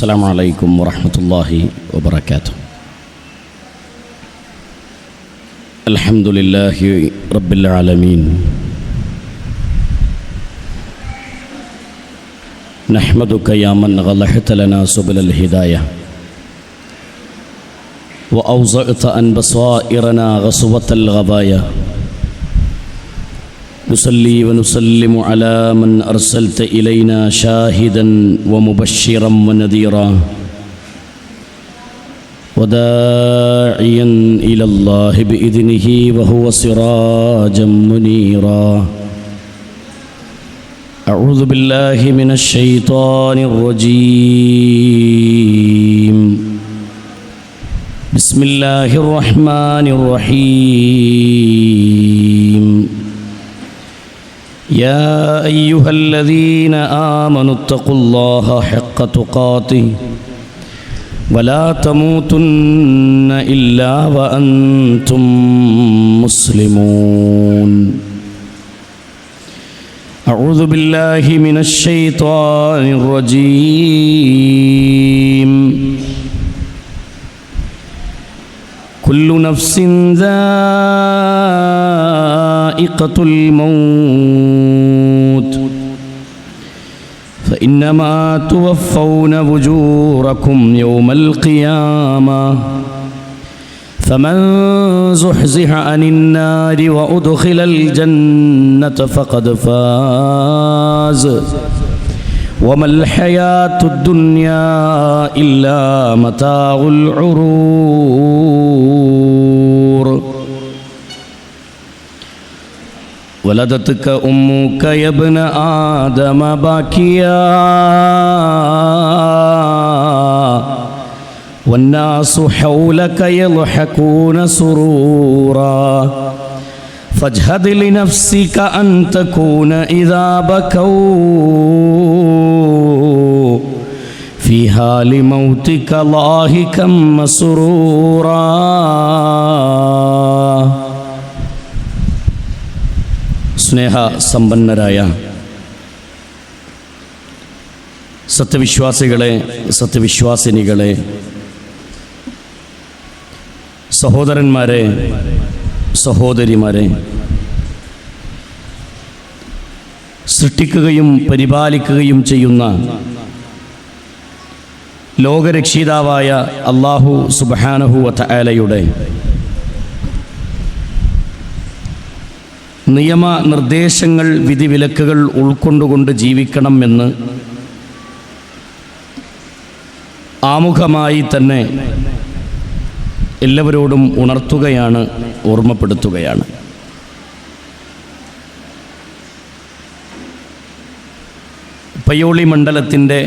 السلام عليكم ورحمة الله وبركاته. الحمد لله رب العالمين، نحمدك يا من غلحت لنا سبل الهداية وأوزعت عن بصائرنا غصوة الغبايا. نصلي ونسلم على من أرسلت إلينا شاهدا ومبشرا ونذيرا وداعيا إلى الله بإذنه وهو سراجا منيرا. أعوذ بالله من الشيطان الرجيم. بسم الله الرحمن الرحيم. يا أيها الذين آمنوا اتقوا الله حق تقاته ولا تموتن إلا وأنتم مسلمون. أعوذ بالله من الشيطان الرجيم. كل نفس ذائقة الموت فإنما توفون أجوركم يوم القيامة فمن زحزح عن النار وأدخل الجنة فقد فاز وما الحياة الدنيا إلا متاع الغرور. ولدتك أمك يا ابن آدم باكيا والناس حولك يضحكون سرورا فاجهد لنفسك أن تكون إذا بكوا في حال موتك ضاحكا مسرورا. സ്നേഹ സമ്പന്നരായ സത്യവിശ്വാസികളെ, സത്യവിശ്വാസിനികളെ, സഹോദരന്മാരെ, സഹോദരിമാരെ, സൃഷ്ടിക്കുകയും പരിപാലിക്കുകയും ചെയ്യുന്ന ലോകരക്ഷിതാവായ അല്ലാഹു സുബ്ഹാനഹു വ തആലയുടെ നിയമനിർദ്ദേശങ്ങൾ, വിധിവിലക്കുകൾ ഉൾക്കൊണ്ടുകൊണ്ട് ജീവിക്കണം എന്ന് ആമുഖമായി തന്നെ എല്ലാവരോടും ഉണർത്തുകയാണ്, ഓർമ്മപ്പെടുത്തുകയാണ്. പയ്യോളി മണ്ഡലത്തിൻ്റെ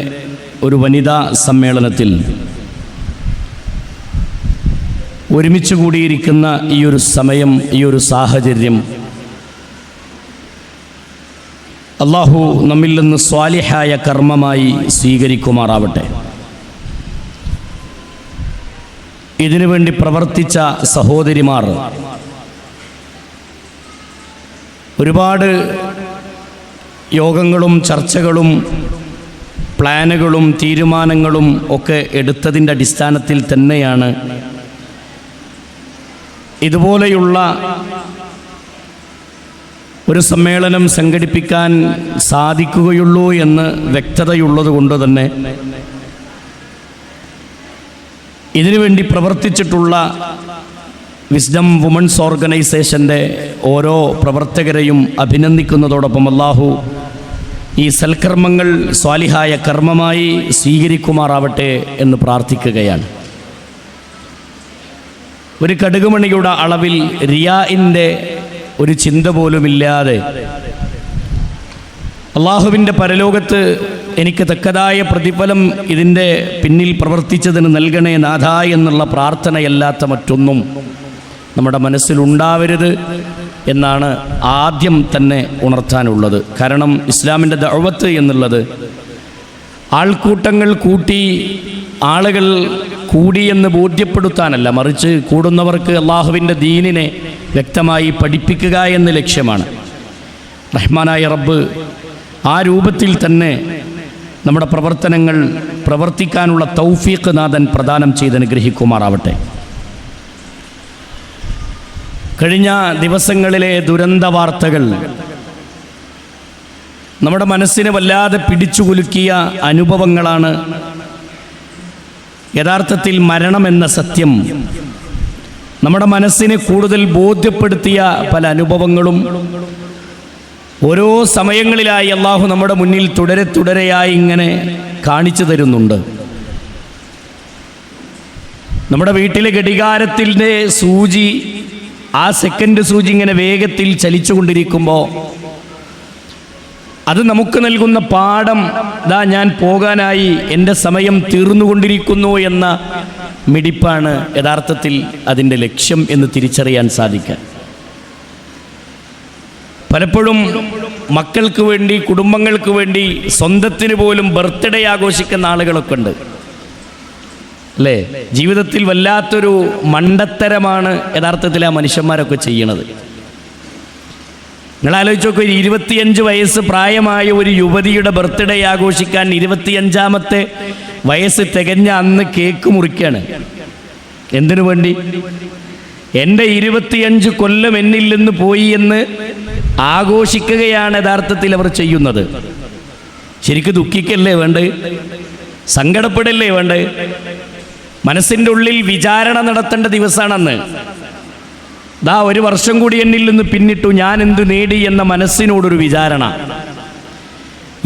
ഒരു വനിതാ സമ്മേളനത്തിൽ ഒരുമിച്ച് കൂടിയിരിക്കുന്ന ഈ ഒരു സമയം, ഈ ഒരു സാഹചര്യം അല്ലാഹു നമ്മിൽ നിന്ന് സ്വാലിഹായ കർമ്മമായി സ്വീകരിക്കുമാറാവട്ടെ. ഇതിനുവേണ്ടി പ്രവർത്തിച്ച സഹോദരിമാർ ഒരുപാട് യോഗങ്ങളും ചർച്ചകളും പ്ലാനുകളും തീരുമാനങ്ങളും ഒക്കെ എടുത്തതിൻ്റെ അടിസ്ഥാനത്തിൽ തന്നെയാണ് ഇതുപോലെയുള്ള ഒരു സമ്മേളനം സംഘടിപ്പിക്കാൻ സാധിക്കുകയുള്ളൂ എന്ന് വ്യക്തതയുള്ളത് കൊണ്ട് തന്നെ ഇതിനുവേണ്ടി പ്രവർത്തിച്ചിട്ടുള്ള വിസ്ഡം വുമൻസ് ഓർഗനൈസേഷൻ്റെ ഓരോ പ്രവർത്തകരെയും അഭിനന്ദിക്കുന്നതോടൊപ്പം അല്ലാഹു ഈ സൽക്കർമ്മങ്ങൾ സ്വാലിഹായ കർമ്മമായി സ്വീകരിക്കുമാറാവട്ടെ എന്ന് പ്രാർത്ഥിക്കുകയാണ്. ഒരു കടുകുമണിയുടെ അളവിൽ റിയാഇൻ്റെ ഒരു ചിന്ത പോലുമില്ലാതെ അള്ളാഹുവിൻ്റെ പരലോകത്ത് എനിക്ക് തക്കതായ പ്രതിഫലം ഇതിൻ്റെ പിന്നിൽ പ്രവർത്തിച്ചതിന് നൽകണേ നാഥ എന്നുള്ള പ്രാർത്ഥനയല്ലാത്ത മറ്റൊന്നും നമ്മുടെ മനസ്സിലുണ്ടാവരുത് എന്നാണ് ആദ്യം തന്നെ ഉണർത്താനുള്ളത്. കാരണം ഇസ്ലാമിൻ്റെ ദഅവത്ത് എന്നുള്ളത് ആൾക്കൂട്ടങ്ങൾ കൂട്ടി ആളുകൾ കൂടിയെന്ന് ബോധ്യപ്പെടുത്താനല്ല, മറിച്ച് കൂടുന്നവർക്ക് അള്ളാഹുവിൻ്റെ ദീനിനെ വ്യക്തമായി പഠിപ്പിക്കുക എന്ന ലക്ഷ്യമാണ്. റഹ്മാനായ റബ്ബ് ആ രൂപത്തിൽ തന്നെ നമ്മുടെ പ്രവർത്തനങ്ങൾ പ്രവർത്തിക്കാനുള്ള തൗഫീഖ് നാഥൻ പ്രദാനം ചെയ്ത് അനുഗ്രഹിക്കുമാറാവട്ടെ. കഴിഞ്ഞ ദിവസങ്ങളിലെ ദുരന്ത വാർത്തകൾ നമ്മുടെ മനസ്സിനെ വല്ലാതെ പിടിച്ചുകുലുക്കിയ അനുഭവങ്ങളാണ്. യഥാർത്ഥത്തിൽ മരണമെന്ന സത്യം നമ്മുടെ മനസ്സിനെ കൂടുതൽ ബോധ്യപ്പെടുത്തിയ പല അനുഭവങ്ങളും ഓരോ സമയങ്ങളിലായി അള്ളാഹു നമ്മുടെ മുന്നിൽ തുടരെയായി ഇങ്ങനെ കാണിച്ചു തരുന്നുണ്ട്. നമ്മുടെ വീട്ടിലെ ഘടികാരത്തിൻ്റെ സൂചി, ആ സെക്കൻഡ് സൂചി ഇങ്ങനെ വേഗത്തിൽ ചലിച്ചുകൊണ്ടിരിക്കുമ്പോൾ അത് നമുക്ക് നൽകുന്ന പാഠം, ദാ ഞാൻ പോകാനായി, എൻ്റെ സമയം തീർന്നുകൊണ്ടിരിക്കുന്നു എന്ന മിടിപ്പാണ് യഥാർത്ഥത്തിൽ അതിൻ്റെ ലക്ഷ്യം എന്ന് തിരിച്ചറിയാൻ സാധിക്കാൻ. പലപ്പോഴും മക്കൾക്ക് വേണ്ടി, കുടുംബങ്ങൾക്ക് വേണ്ടി, സ്വന്തത്തിന് പോലും ബർത്ത്ഡേ ആഘോഷിക്കുന്ന ആളുകളൊക്കെ ഉണ്ട് അല്ലേ? ജീവിതത്തിൽ വല്ലാത്തൊരു മണ്ടത്തരമാണ് യഥാർത്ഥത്തിൽ ആ മനുഷ്യന്മാരൊക്കെ ചെയ്യണത്. നിങ്ങൾ ആലോചിച്ച് നോക്കൂ, 25 വയസ്സ് പ്രായമായ ഒരു യുവതിയുടെ ബർത്ത്ഡേ ആഘോഷിക്കാൻ 25ാമത്തെ വയസ്സ് തികഞ്ഞ അന്ന് കേക്ക് മുറിക്കുകയാണ്. എന്തിനു വേണ്ടി? എൻ്റെ 25 കൊല്ലം എന്നിൽ നിന്ന് പോയി എന്ന് ആഘോഷിക്കുകയാണ് യഥാർത്ഥത്തിൽ അവർ ചെയ്യുന്നത്. ശരിക്കും ദുഃഖിക്കല്ലേ വേണ്ടത്? സങ്കടപ്പെടല്ലേ വേണ്ടത്? മനസ്സിൻ്റെ ഉള്ളിൽ വിചാരണ നടത്തേണ്ട ദിവസമാണെന്ന്. ദാ 1 വർഷം കൂടി എന്നിൽ നിന്ന് പിന്നിട്ടു, ഞാൻ എന്ത് നേടി എന്ന മനസ്സിനോടൊരു വിചാരണ.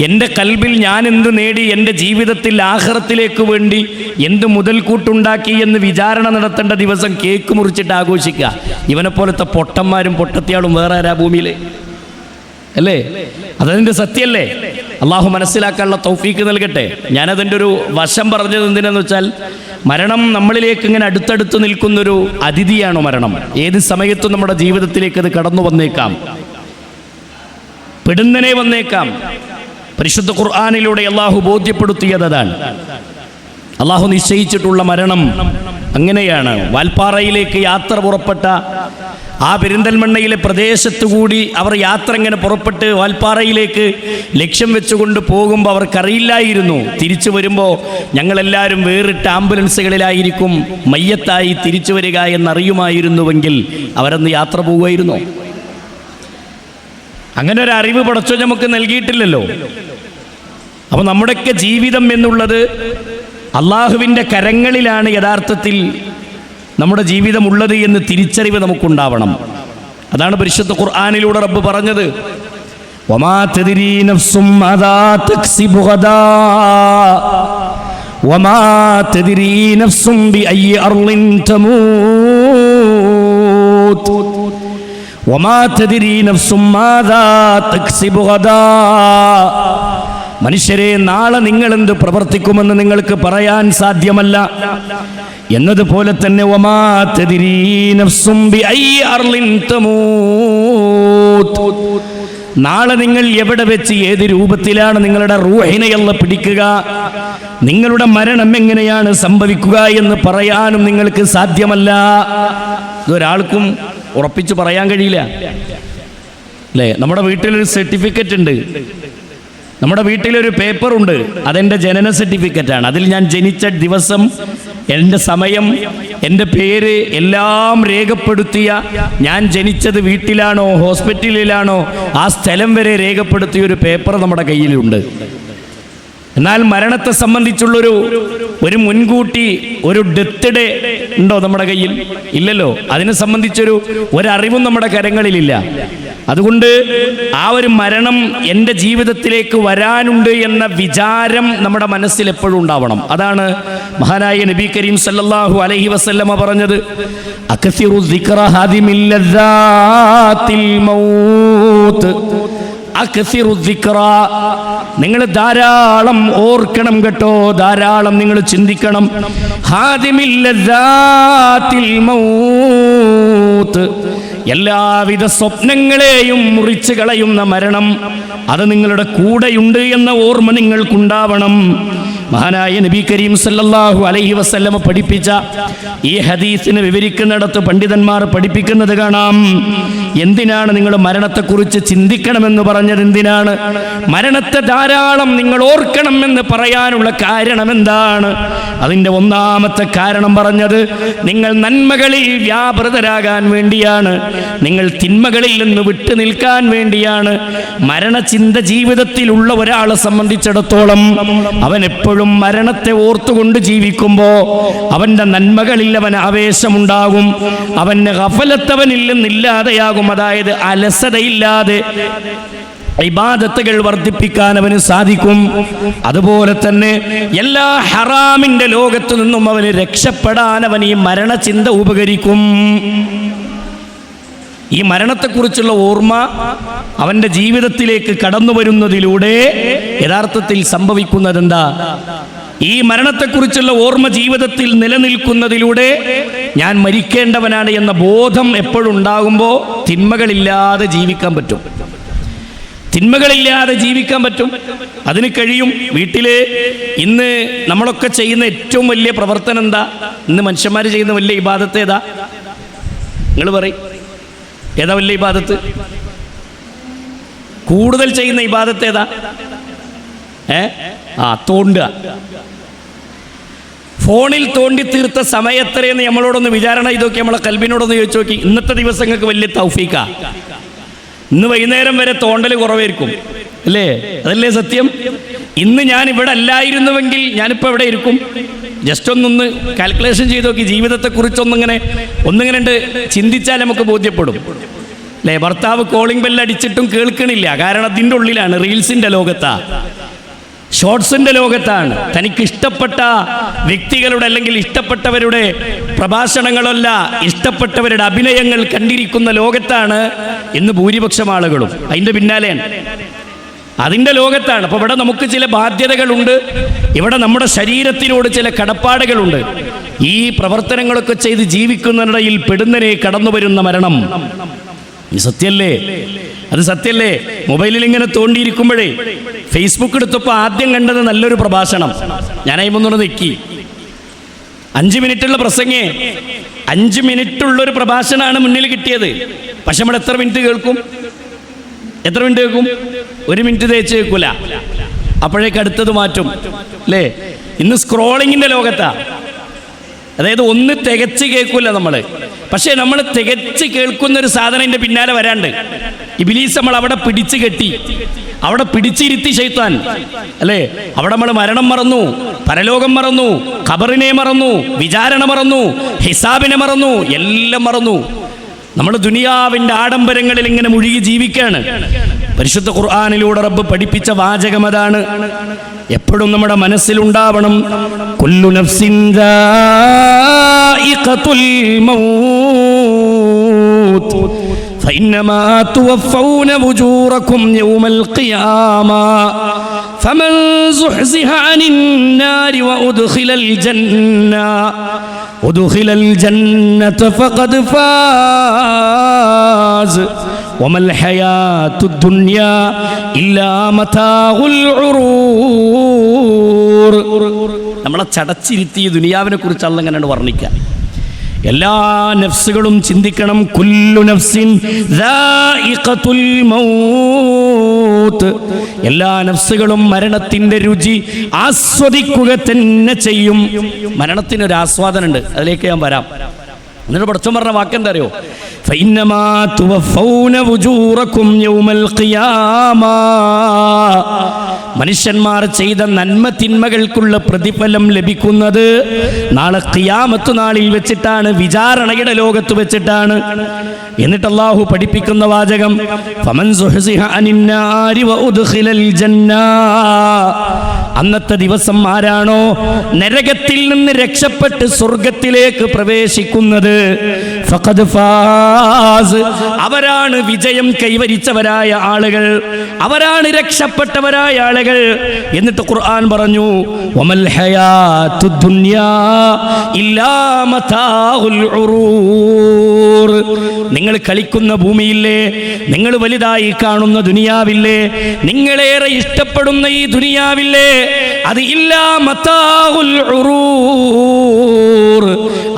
എൻ്റെ കൽബിൽ ഞാൻ എന്ത് നേടി, എൻ്റെ ജീവിതത്തിൽ ആഖിറത്തിലേക്ക് വേണ്ടി എന്ത് മുതൽക്കൂട്ടുണ്ടാക്കി എന്ന് വിചാരണ നടത്തേണ്ട ദിവസം കേക്ക് മുറിച്ചിട്ട് ആഘോഷിക്കുക. ഇവനെപ്പോലത്തെ പൊട്ടന്മാരും പൊട്ടത്തിയാളും വേറെ ആരാ ഭൂമിയിൽ അല്ലേ? അതതിൻ്റെ സത്യമല്ലേ? അള്ളാഹു മനസ്സിലാക്കാനുള്ള തൗഫീക്ക് നൽകട്ടെ. ഞാനതിൻ്റെ ഒരു വശം പറഞ്ഞത് എന്തിനാന്ന് വെച്ചാൽ, മരണം നമ്മളിലേക്ക് ഇങ്ങനെ അടുത്തടുത്ത് നിൽക്കുന്നൊരു അതിഥിയാണോ മരണം? ഏത് സമയത്തും നമ്മുടെ ജീവിതത്തിലേക്ക് അത് കടന്നു വന്നേക്കാം, പെടുന്നനെ വന്നേക്കാം. പരിശുദ്ധ ഖുർആനിലൂടെ അള്ളാഹു ബോധ്യപ്പെടുത്തിയതാണ്. അള്ളാഹു നിശ്ചയിച്ചിട്ടുള്ള മരണം അങ്ങനെയാണ്. വാൽപ്പാറയിലേക്ക് യാത്ര പുറപ്പെട്ട ആ പെരിന്തൽമണ്ണയിലെ പ്രദേശത്തുകൂടി അവർ യാത്ര ഇങ്ങനെ പുറപ്പെട്ട് വാൽപ്പാറയിലേക്ക് ലക്ഷ്യം വെച്ചുകൊണ്ട് പോകുമ്പോൾ അവർക്കറിയില്ലായിരുന്നു തിരിച്ചു വരുമ്പോൾ ഞങ്ങളെല്ലാവരും വേറിട്ട ആംബുലൻസുകളിലായിരിക്കും മയ്യത്തായി തിരിച്ചു വരിക എന്നറിയുമായിരുന്നുവെങ്കിൽ അവരന്ന് യാത്ര പോകുമായിരുന്നു. അങ്ങനെ ഒരു അറിവ് പടച്ചോൻ നമുക്ക് നൽകിയിട്ടില്ലല്ലോ. അപ്പോൾ നമ്മുടെയൊക്കെ ജീവിതം എന്നുള്ളത് അള്ളാഹുവിൻ്റെ കരങ്ങളിലാണ് യഥാർത്ഥത്തിൽ നമ്മുടെ ജീവിതം ഉള്ളത് എന്ന് തിരിച്ചറിവ് നമുക്കുണ്ടാവണം. അതാണ് പരിശുദ്ധ ഖുർആനിലൂടെ റബ്ബ് പറഞ്ഞത്, വമാ തദ്രീ നഫ്സും മാദാ തക്സിബു ഗദാ വമാ തദ്രീ നഫ്സും ബിഅയ്യി അർളിൻ തമൂത് വമാ തദ്രീ നഫ്സും മാദാ തക്സിബു ഗദാ. മനുഷ്യരെ, നാളെ നിങ്ങൾ എന്ത് പ്രവർത്തിക്കുമെന്ന് നിങ്ങൾക്ക് പറയാൻ സാധ്യമല്ല. എന്നതുപോലെ തന്നെ വമാ തദ്രീ നഫ്സും ബിഅയ്യി അർളിൻ തമൂത്. നാളെ നിങ്ങൾ എവിടെ വെച്ച് ഏത് രൂപത്തിലാണ് നിങ്ങളുടെ റൂഹിനെ അല്ലാഹ് പിടിക്കുക, നിങ്ങളുടെ മരണം എങ്ങനെയാണ് സംഭവിക്കുക എന്ന് പറയാനും നിങ്ങൾക്ക് സാധ്യമല്ല. ഇതൊരാൾക്കും ഉറപ്പിച്ച് പറയാൻ കഴിയില്ല അല്ലേ? നമ്മുടെ വീട്ടിലൊരു സർട്ടിഫിക്കറ്റ് ഉണ്ട്, നമ്മുടെ വീട്ടിലൊരു പേപ്പറുണ്ട്, അതെൻ്റെ ജനന സർട്ടിഫിക്കറ്റാണ്. അതിൽ ഞാൻ ജനിച്ച ദിവസം, എൻ്റെ സമയം, എൻ്റെ പേര് എല്ലാം രേഖപ്പെടുത്തിയ, ഞാൻ ജനിച്ചത് വീട്ടിലാണോ ഹോസ്പിറ്റലിലാണോ ആ സ്ഥലം വരെ രേഖപ്പെടുത്തിയ ഒരു പേപ്പർ നമ്മുടെ കയ്യിലുണ്ട്. എന്നാൽ മരണത്തെ സംബന്ധിച്ചുള്ളൊരു മുൻകൂട്ടി ഒരു ഡെത്ത് ഡേ ഉണ്ടോ നമ്മുടെ കയ്യിൽ? ഇല്ലല്ലോ. അതിനെ സംബന്ധിച്ചൊരു ഒരറിവും നമ്മുടെ കരങ്ങളിലില്ല. അതുകൊണ്ട് ആ ഒരു മരണം എൻ്റെ ജീവിതത്തിലേക്ക് വരാനുണ്ട് എന്ന വിചാരം നമ്മുടെ മനസ്സിൽ എപ്പോഴും ഉണ്ടാവണം. അതാണ് മഹാനായ നബി കരീം സല്ലല്ലാഹു അലൈഹി വസല്ലമ പറഞ്ഞത്, അക്സിറു ദിക്റ ഹാദിമിൽ ലദ്ദാത്തിൽ മൗത്ത്. അക്സിറു ദിക്റ, നിങ്ങൾ ധാരാളം ഓർക്കണം കേട്ടോ, ധാരാളം നിങ്ങൾ ചിന്തിക്കണം. ഹാദിമിൽ ലദ്ദാത്തിൽ മൗത്ത്, എല്ലാവിധ സ്വപ്നങ്ങളെയും മുറിച്ചു കളയുന്ന മരണം, അത് നിങ്ങളുടെ കൂടെയുണ്ട് എന്ന ഓർമ്മ നിങ്ങൾക്കുണ്ടാവണം. മഹാനായ നബി കരീം സല്ലല്ലാഹു അലൈഹി വസല്ലമ പഠിപ്പിച്ച ഈ ഹദീസിനെ വിവരിക്കുന്നിടത്ത് പണ്ഡിതന്മാർ പഠിപ്പിക്കുന്നത് കാണാം, എന്തിനാണ് നിങ്ങൾ മരണത്തെക്കുറിച്ച് ചിന്തിക്കണമെന്ന് പറഞ്ഞത്? എന്തിനാണ് മരണത്തെ ധാരാളം നിങ്ങൾ ഓർക്കണമെന്ന് പറയാനുള്ള കാരണം എന്താണ്? അതിൻ്റെ ഒന്നാമത്തെ കാരണം പറഞ്ഞത് നിങ്ങൾ നന്മകളിൽ വ്യാപൃതരാകാൻ വേണ്ടിയാണ്, നിങ്ങൾ തിന്മകളിൽ നിന്ന് വിട്ടു നിൽക്കാൻ വേണ്ടിയാണ്. മരണചിന്ത ജീവിതത്തിലുള്ള ഒരാളെ സംബന്ധിച്ചിടത്തോളം അവൻ എപ്പോഴും മരണത്തെ ഓർത്തുകൊണ്ട് ജീവിക്കുമ്പോൾ അവൻ്റെ നന്മകളിൽ അവൻ ആവേശമുണ്ടാകും, അവന് ഗഫലത്തവനിൽ നിന്നില്ലാതെയാകും. അതായത് അലസതയില്ലാതെ ഇബാദത്തുകൾ വർദ്ധിപ്പിക്കാൻ അവന് സാധിക്കും. അതുപോലെ തന്നെ എല്ലാ ഹറാമിൻ്റെ ലോകത്തു നിന്നും അവന് രക്ഷപ്പെടാൻ അവൻ ഈ മരണചിന്ത ഉപകരിക്കും. ഈ മരണത്തെക്കുറിച്ചുള്ള ഓർമ്മ അവൻ്റെ ജീവിതത്തിലേക്ക് കടന്നു വരുന്നതിലൂടെ യഥാർത്ഥത്തിൽ സംഭവിക്കുന്നത് എന്താ? ഈ മരണത്തെക്കുറിച്ചുള്ള ഓർമ്മ ജീവിതത്തിൽ നിലനിൽക്കുന്നതിലൂടെ ഞാൻ മരിക്കേണ്ടവനാണ് എന്ന ബോധം എപ്പോഴും ഉണ്ടാകുമ്പോൾ തിന്മകളില്ലാതെ ജീവിക്കാൻ പറ്റും. തിന്മകളില്ലാതെ ജീവിക്കാൻ പറ്റും, അതിന് കഴിയും. വീട്ടിൽ ഇന്ന് നമ്മളൊക്കെ ചെയ്യുന്ന ഏറ്റവും വലിയ പ്രവർത്തനം എന്താ? ഇന്ന് മനുഷ്യന്മാർ ചെയ്യുന്ന വലിയ ഇബാദത്ത് ഏതാ? നിങ്ങൾ പറയും, ഏതാ വലിയ ഇബാദത്ത്? കൂടുതൽ ചെയ്യുന്ന ഇബാദത്ത് ഏതാ? തോണ്ടുക. ഫോണിൽ തോണ്ടി തീർത്ത സമയം എത്രയെന്ന് നമ്മളോടൊന്ന് വിചാരണ ചെയ്തൊക്കെ, നമ്മളെ കൽബിനോടൊന്ന് ചോദിച്ചു നോക്കി. ഇന്നത്തെ ദിവസങ്ങൾക്ക് വലിയ തൗഫീക്കാ. ഇന്ന് വൈകുന്നേരം വരെ തോണ്ടൽ കുറവായിരിക്കും, അല്ലേ? അതല്ലേ സത്യം? ഇന്ന് ഞാൻ ഇവിടെ അല്ലായിരുന്നുവെങ്കിൽ ഞാനിപ്പോൾ എവിടെ ഇരിക്കും? ജസ്റ്റ് ഒന്നൊന്ന് കാൽക്കുലേഷൻ ചെയ്ത് നോക്കി, ജീവിതത്തെക്കുറിച്ചൊന്നിങ്ങനെ ചിന്തിച്ചാൽ നമുക്ക് ബോധ്യപ്പെടും, അല്ലേ? ഭർത്താവ് കോളിംഗ് ബെല്ലടിച്ചിട്ടും കേൾക്കണില്ല, കാരണം അതിൻ്റെ ഉള്ളിലാണ്, റീൽസിൻ്റെ ലോകത്താ, ഷോർട്സിൻ്റെ ലോകത്താണ്. തനിക്ക് ഇഷ്ടപ്പെട്ട വ്യക്തികളുടെ അല്ലെങ്കിൽ ഇഷ്ടപ്പെട്ടവരുടെ പ്രഭാഷണങ്ങളല്ല, ഇഷ്ടപ്പെട്ടവരുടെ അഭിനയങ്ങൾ കണ്ടിരിക്കുന്ന ലോകത്താണ് ഇന്ന് ഭൂരിപക്ഷം ആളുകളും. അതിൻ്റെ പിന്നാലെയാണ്, അതിൻ്റെ ലോകത്താണ്. അപ്പോൾ ഇവിടെ നമുക്ക് ചില ബാധ്യതകളുണ്ട്, ഇവിടെ നമ്മുടെ ശരീരത്തിനോട് ചില കടപ്പാടുകളുണ്ട്. ഈ പ്രവർത്തനങ്ങളൊക്കെ ചെയ്ത് ജീവിക്കുന്നതിനിടയിൽ പെടുന്നതിനെ കടന്നു വരുന്ന മരണം, ഈ സത്യല്ലേ? അത് സത്യല്ലേ? മൊബൈലിൽ ഇങ്ങനെ തോണ്ടിയിരിക്കുമ്പോഴേ ഫേസ്ബുക്ക് എടുത്തപ്പോൾ ആദ്യം കണ്ടത് നല്ലൊരു പ്രഭാഷണം. ഞാനായിമൊന്നുകൂടെ നെക്കി. 5 മിനിറ്റുള്ള പ്രസംഗേ, 5 മിനിറ്റുള്ളൊരു പ്രഭാഷണമാണ് മുന്നിൽ കിട്ടിയത്. പക്ഷെ നമ്മൾ എത്ര മിനിറ്റ് കേൾക്കും? 1 മിനിറ്റ് തേച്ച് കേൾക്കൂല, അപ്പോഴേക്ക് അടുത്തത് മാറ്റും, അല്ലേ? ഇന്ന് സ്ക്രോളിങ്ങിൻ്റെ ലോകത്താ. അതായത് ഒന്ന് തികച്ച് കേൾക്കൂല നമ്മൾ, പക്ഷേ നമ്മൾ തികച്ച് കേൾക്കുന്നൊരു സാധനത്തിൻ്റെ പിന്നാലെ വരാണ്ട് ഇബ്ലീസ് നമ്മൾ അവിടെ പിടിച്ചു കെട്ടി, അവിടെ പിടിച്ചിരുത്തി ശൈത്താൻ, അല്ലേ? അവിടെ നമ്മൾ മരണം മറന്നു, പരലോകം മറന്നു, ഖബറിനെ മറന്നു, വിചാരണ മറന്നു, ഹിസാബിനെ മറന്നു, എല്ലാം മറന്നു. നമ്മൾ ദുനിയാവിൻ്റെ ആഡംബരങ്ങളിൽ ഇങ്ങനെ മുഴുകി ജീവിക്കുകയാണ്. പരിശുദ്ധ ഖുർആനിലൂടെ റബ്ബ് പഠിപ്പിച്ച വാചകം അതാണ്. എപ്പോഴും നമ്മുടെ മനസ്സിലുണ്ടാവണം, കുല്ലു നഫ്സിൻ ദാഇഖത്തുൽ മൗത്ത് ഫഇന്നമാ തുവഫൗന ഉജൂറകും യൗമൽ ഖിയാമ ഫമൻ സുഹ്സിഹ അനിൻ നാരി വഉദ്ഖിലൽ ജന്നത ഫഖദ് ഫാസ് വമൽ ഹയാത്തുദ് ദുനിയാ ഇല്ലാ മതാഉൽ ഉറൂർ. നമ്മളെ ചടച്ചിരുത്തി ദുനിയാവിനെ കുറിച്ച് അല്ലാഹു ഇങ്ങനെ വർണ്ണിക്കുക. എല്ലാ നഫ്സുകളും ചിന്തിക്കണം, കുല്ലു നഫ്സിൻ ദാഇഖത്തുൽ മൗത്ത്. എല്ലാ നഫ്സുകളും മരണത്തിൻ്റെ രുചി ആസ്വദിക്കുക തന്നെ ചെയ്യും. മരണത്തിനൊരു ആസ്വാദനമുണ്ട്, അതിലേക്ക് ഞാൻ വരാം. എന്നിട്ട് പഠിച്ചോൻ പറഞ്ഞ വാക്കെന്താ അറിയോ? ഫഇന്നമാ തുവഫൗന ഉജൂറകും യൗമൽ ഖിയാമ. മനുഷ്യന്മാർ ചെയ്ത നന്മ തിന്മകൾക്കുള്ള പ്രതിഫലം ലഭിക്കുന്നത് നാളെ ഖിയാമത്ത് നാളിൽ വെച്ചിട്ടാണ്, വിചാരണയുടെ ലോകത്ത് വെച്ചിട്ടാണ്. എന്നിട്ട് അല്ലാഹു പഠിപ്പിക്കുന്ന വാചകം, ഫമൻ സുഹ്സിഹ അനിൻ നാരി വഉദ്ഖിലൽ ജന്ന. അന്നത്തെ ദിവസം ആരാണോ നരകത്തിൽ നിന്ന് രക്ഷപ്പെട്ട് സ്വർഗത്തിലേക്ക് പ്രവേശിക്കുന്നത്, ഫഖദ് ഫാസ്, അവരാണ് വിജയം കൈവരിച്ചവരായ ആളുകൾ, അവരാണ് രക്ഷപ്പെട്ടവരായ ആളുകൾ. എന്നിട്ട് ഖുർആൻ പറഞ്ഞു, വമൽ ഹയാത്തുദ് ദുനിയാ ഇല്ലാ മതാഉൽ ഉറൂർ. നിങ്ങൾ കളിക്കുന്ന ഭൂമിയില്ലേ, നിങ്ങൾ വലുതായി കാണുന്ന ദുനിയാവില്ലേ, നിങ്ങളേറെ ഇഷ്ടപ്പെടുന്ന ഈ ദുനിയാവില്ലേ, അത് ഇല്ലാ മതാഉൽ ഉറൂർ,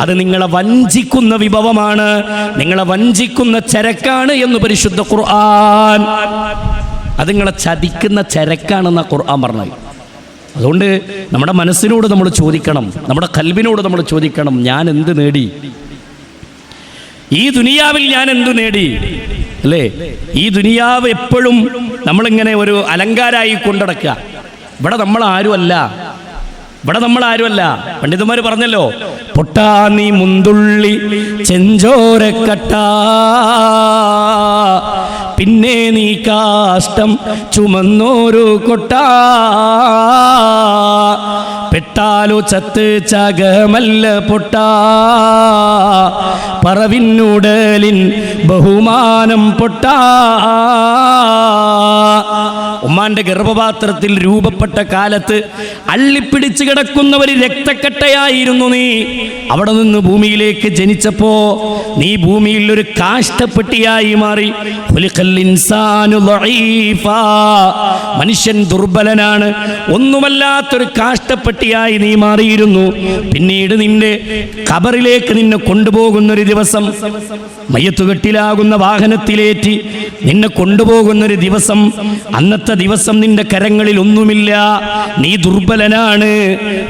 അത് നിങ്ങളെ വഞ്ചിക്കുന്ന വിഭവമാണ്, നിങ്ങളെ വഞ്ചിക്കുന്ന ചരക്കാണ് എന്ന് പരിശുദ്ധ ഖുർആൻ. അത് നിങ്ങളെ ചതിക്കുന്ന ചരക്കാണെന്ന ഖുർആൻ പറഞ്ഞത്. അതുകൊണ്ട് നമ്മുടെ മനസ്സിനോട് നമ്മൾ ചോദിക്കണം, നമ്മുടെ ഖൽബിനോട് നമ്മൾ ചോദിക്കണം, ഞാൻ എന്ത് നേടി ഈ ദുനിയാവിൽ? ഞാൻ എന്തു നേടി? അല്ലേ? ഈ ദുനിയാവ് എപ്പോഴും നമ്മളിങ്ങനെ ഒരു അലങ്കാരമായി കൊണ്ടടക്കുക. ഇവിടെ നമ്മൾ ആരുമല്ല, ഇവിടെ നമ്മൾ ആരുമല്ല. പണ്ഡിതന്മാർ പറഞ്ഞല്ലോ, പൊട്ടാ നീ മുന്തുള്ളി ചെഞ്ചോരക്കട്ട, പിന്നെ നീ കാഷ്ടം ചുമന്നോരു കൊട്ട, പെട്ടാലോ ചത്ത് ചകമല്ല പൊട്ട, പറവിന്നുടലിൻ ബഹുമാനം പൊട്ട. ഉമ്മാന്റെ ഗർഭപാത്രത്തിൽ രൂപപ്പെട്ട കാലത്ത് അള്ളിപ്പിടിച്ച് കിടക്കുന്ന ഒരു രക്തക്കട്ടയായിരുന്നു നീ. അവിടെ നിന്ന് ഭൂമിയിലേക്ക് ജനിച്ചപ്പോ നീ ഭൂമിയിൽ ഒരു കാഷ്ടപ്പെട്ടിയായി മാറി. മനുഷ്യൻ ദുർബലനാണ്, ഒന്നുമല്ലാത്തൊരു കാഷ്ടപ്പെട്ടിയായി നീ മാറിയിരുന്നു. പിന്നീട് നിന്റെ ഖബറിലേക്ക് നിന്നെ കൊണ്ടുപോകുന്നൊരു ദിവസം, മയ്യത്തുകെട്ടിലാകുന്ന വാഹനത്തിലേറ്റി നിന്നെ കൊണ്ടുപോകുന്നൊരു ദിവസം, അന്നത്തെ ദിവസം നിന്റെ കരങ്ങളിൽ ഒന്നുമില്ല, നീ ദുർബലനാണ്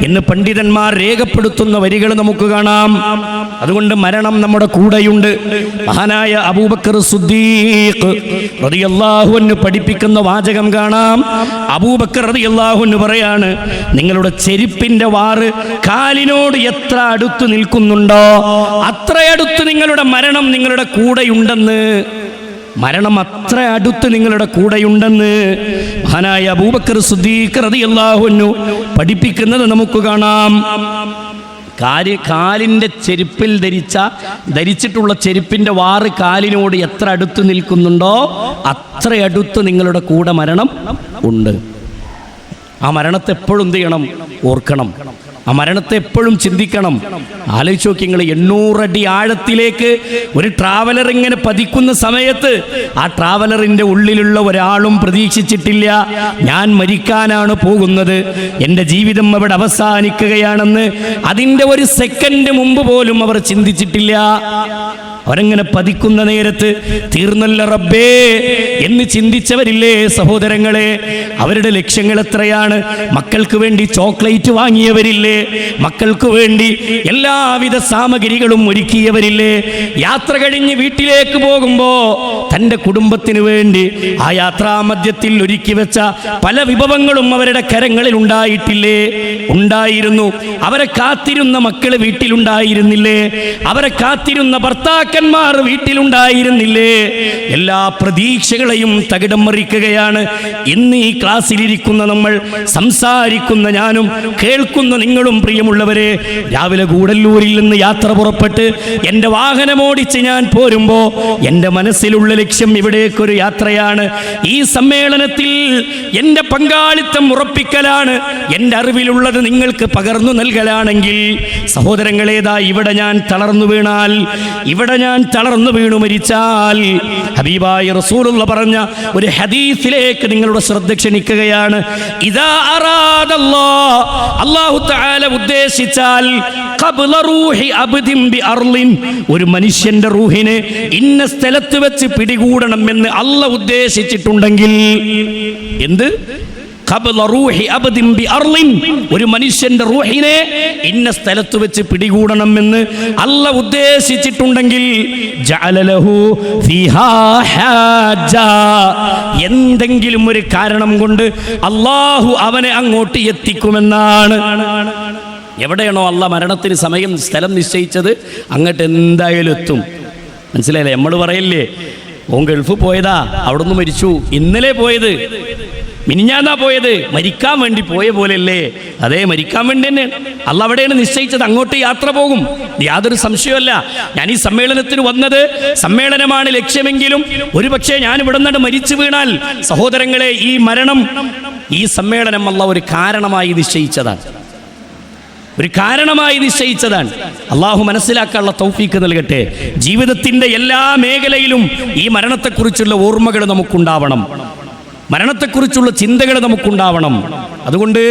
എന്ന് പണ്ഡിതന്മാർ രേഖപ്പെടുത്തുന്ന വരികൾ നമുക്ക് കാണാം. അതുകൊണ്ട് മരണം നമ്മുടെ കൂടെയുണ്ട്. മഹാനായ അബൂബക്കർ സിദ്ദീഖ് റളിയല്ലാഹു അൻഹു പഠിപ്പിക്കുന്ന വാചകം കാണാം. അബൂബക്കർ റളിയല്ലാഹു അൻഹു പറയാണ്, നിങ്ങളുടെ ചെരുപ്പിന്റെ വാറ് കാലിനോട് എത്ര അടുത്ത് നിൽക്കുന്നുണ്ടോ അത്ര അടുത്ത് നിങ്ങളുടെ മരണം നിങ്ങളുടെ കൂടെയുണ്ടെന്ന്. മരണം അത്ര അടുത്ത് നിങ്ങളുടെ കൂടെയുണ്ടെന്ന് മഹാനായ അബൂബക്കർ സിദ്ദീഖ് റളിയല്ലാഹു അൻഹു പഠിപ്പിക്കുന്നത് നമുക്ക് കാണാം. കാലിൻ്റെ ചെരുപ്പിൽ ധരിച്ചിട്ടുള്ള ചെരുപ്പിൻ്റെ വാറ് കാലിനോട് എത്ര അടുത്ത് നിൽക്കുന്നുണ്ടോ അത്ര അടുത്ത് നിങ്ങളുടെ കൂടെ മരണം ഉണ്ട്. ആ മരണത്തെ എപ്പോഴും എന്ത് ചെയ്യണം? ഓർക്കണം. ആ മരണത്തെ എപ്പോഴും ചിന്തിക്കണം. ആലോചിച്ച് നോക്കി നിങ്ങൾ, 800 അടി ആഴത്തിലേക്ക് ഒരു ട്രാവലർ ഇങ്ങനെ പതിക്കുന്ന സമയത്ത് ആ ട്രാവലറിൻ്റെ ഉള്ളിലുള്ള ഒരാളും പ്രതീക്ഷിച്ചിട്ടില്ല ഞാൻ മരിക്കാനാണ് പോകുന്നത്, എൻ്റെ ജീവിതം അവിടെ അവസാനിക്കുകയാണെന്ന്. അതിൻ്റെ ഒരു സെക്കൻഡ് മുമ്പ് പോലും അവർ ചിന്തിച്ചിട്ടില്ല. അവരങ്ങനെ പതിക്കുന്ന നേരത്ത് തീർന്നല്ല റബ്ബേ എന്ന് ചിന്തിച്ചവരില്ലേ സഹോദരങ്ങളെ? അവരുടെ ലക്ഷ്യങ്ങൾ എത്രയാണ്? മക്കൾക്ക് വേണ്ടി ചോക്ലേറ്റ് വാങ്ങിയവരില്ലേ? മക്കൾക്ക് വേണ്ടി എല്ലാവിധ സാമഗ്രികളും ഒരുക്കിയവരില്ലേ? യാത്ര കഴിഞ്ഞ് വീട്ടിലേക്ക് പോകുമ്പോ തൻ്റെ കുടുംബത്തിന് വേണ്ടി ആ യാത്രാമധ്യത്തിൽ ഒരുക്കി വെച്ച പല വിഭവങ്ങളും അവരുടെ കരങ്ങളിൽ ഉണ്ടായിട്ടില്ലേ? ഉണ്ടായിരുന്നു. അവരെ കാത്തിരുന്ന മക്കൾ വീട്ടിലുണ്ടായിരുന്നില്ലേ? അവരെ കാത്തിരുന്ന ഭർത്താക്കന്മാർ വീട്ടിലുണ്ടായിരുന്നില്ലേ? എല്ലാ പ്രതീക്ഷകളെയും തകിടം മറിക്കുകയാണ് ഇന്ന് ഈ ക്ലാസ്സിലിരിക്കുന്ന നമ്മൾ, സംസാരിക്കുന്ന ഞാനും കേൾക്കുന്ന നിങ്ങളും. പ്രിയമുള്ളവരെ, രാവിലെ ഗൂഡല്ലൂരിൽ നിന്ന് യാത്ര പുറപ്പെട്ട് എൻ്റെ വാഹനമോടിച്ച് ഞാൻ പോരുമ്പോൾ എൻ്റെ മനസ്സിലുള്ള ലക്ഷ്യം ഇവിടേക്കൊരു യാത്രയാണ്. ഈ സമ്മേളനത്തിൽ എൻ്റെ പങ്കാളിത്തം ഉറപ്പിക്കലാണ്. എൻ്റെ അറിവിലുള്ളത് നിങ്ങൾക്ക് പകർന്നു നൽകലാണെങ്കിൽ സഹോദരങ്ങളേതാ, ഇവിടെ ഞാൻ തളർന്നു വീണാൽ, ഇവിടെ ഞാൻ തളർന്നു വീണു മരിച്ചാൽ, ഹബീബായ റസൂലുള്ള പറഞ്ഞ ഒരു ഹദീസിലേക്ക് നിങ്ങളുടെ ശ്രദ്ധ ക്ഷണിക്കുകയാണ്. ഇദാ അറാദല്ലാഹ്, അല്ലാഹു തആല ഉദ്ദേശിച്ചാൽ, ഖബ്ല റൂഹി അബ്ദിൻ ബി അർളിൻ, ഒരു മനുഷ്യന്റെ റൂഹിനെ ഇന്ന സ്ഥലത്ത് വെച്ച് പിടികൂടണം എന്ന് അല്ലാഹു ഉദ്ദേശിച്ചിട്ടുണ്ടെങ്കിൽ, എന്ത്? ഖബ്ല റൂഹി അബ്ദിൻ ബി അർളിൻ, ഒരു മനുഷ്യന്റെ റൂഹിനെ ഇന്ന സ്ഥലത്ത് വെച്ച് പിടികൂടണമെന്ന് അല്ലാഹു ഉദ്ദേശിച്ചിട്ടുണ്ടെങ്കിൽ, ജഅല ലഹു ഫീഹാ ഹാജ, എന്തെങ്കിലും ഒരു കാരണം കൊണ്ട് അല്ലാഹു അവനെ അങ്ങോട്ട് എത്തിക്കുമെന്നാണ്. എവിടെയാണോ അല്ലാഹ് മരണത്തിന് സമയം സ്ഥലം നിശ്ചയിച്ചത് അങ്ങോട്ട് എന്തായാലും എത്തും. മനസ്സിലായില്ലേ? നമ്മൾ പറയില്ലേ, ഓൻ ഗൾഫ് പോയതാ, അവിടെ നിന്ന് മരിച്ചു, ഇന്നലെ പോയത്, മിനിഞ്ഞാന്നാ പോയത്, മരിക്കാൻ വേണ്ടി പോയ പോലെയല്ലേ? അതേ, മരിക്കാൻ വേണ്ടി തന്നെ അല്ലാഹ് അവിടെയാണ് നിശ്ചയിച്ചത്, അങ്ങോട്ട് യാത്ര പോകും, യാതൊരു സംശയമല്ല. ഞാൻ ഈ സമ്മേളനത്തിന് വന്നത്, സമ്മേളനമാണ് ലക്ഷ്യമെങ്കിലും ഒരുപക്ഷെ ഞാൻ ഇവിടെ നിന്നാണ് മരിച്ചു വീണാൽ, സഹോദരങ്ങളെ, ഈ മരണം, ഈ സമ്മേളനം അല്ലാഹ് ഒരു കാരണമായി നിശ്ചയിച്ചതാണ്, ഒരു കാരണമായി നിശ്ചയിച്ചതാണ്. അള്ളാഹു മനസ്സിലാക്കാനുള്ള തൗഫീക്ക് നൽകട്ടെ. ജീവിതത്തിൻ്റെ എല്ലാ മേഖലയിലും ഈ മരണത്തെക്കുറിച്ചുള്ള ഓർമ്മകൾ നമുക്കുണ്ടാവണം, മരണത്തെക്കുറിച്ചുള്ള ചിന്തകൾ നമുക്കുണ്ടാവണം. അതുകൊണ്ട്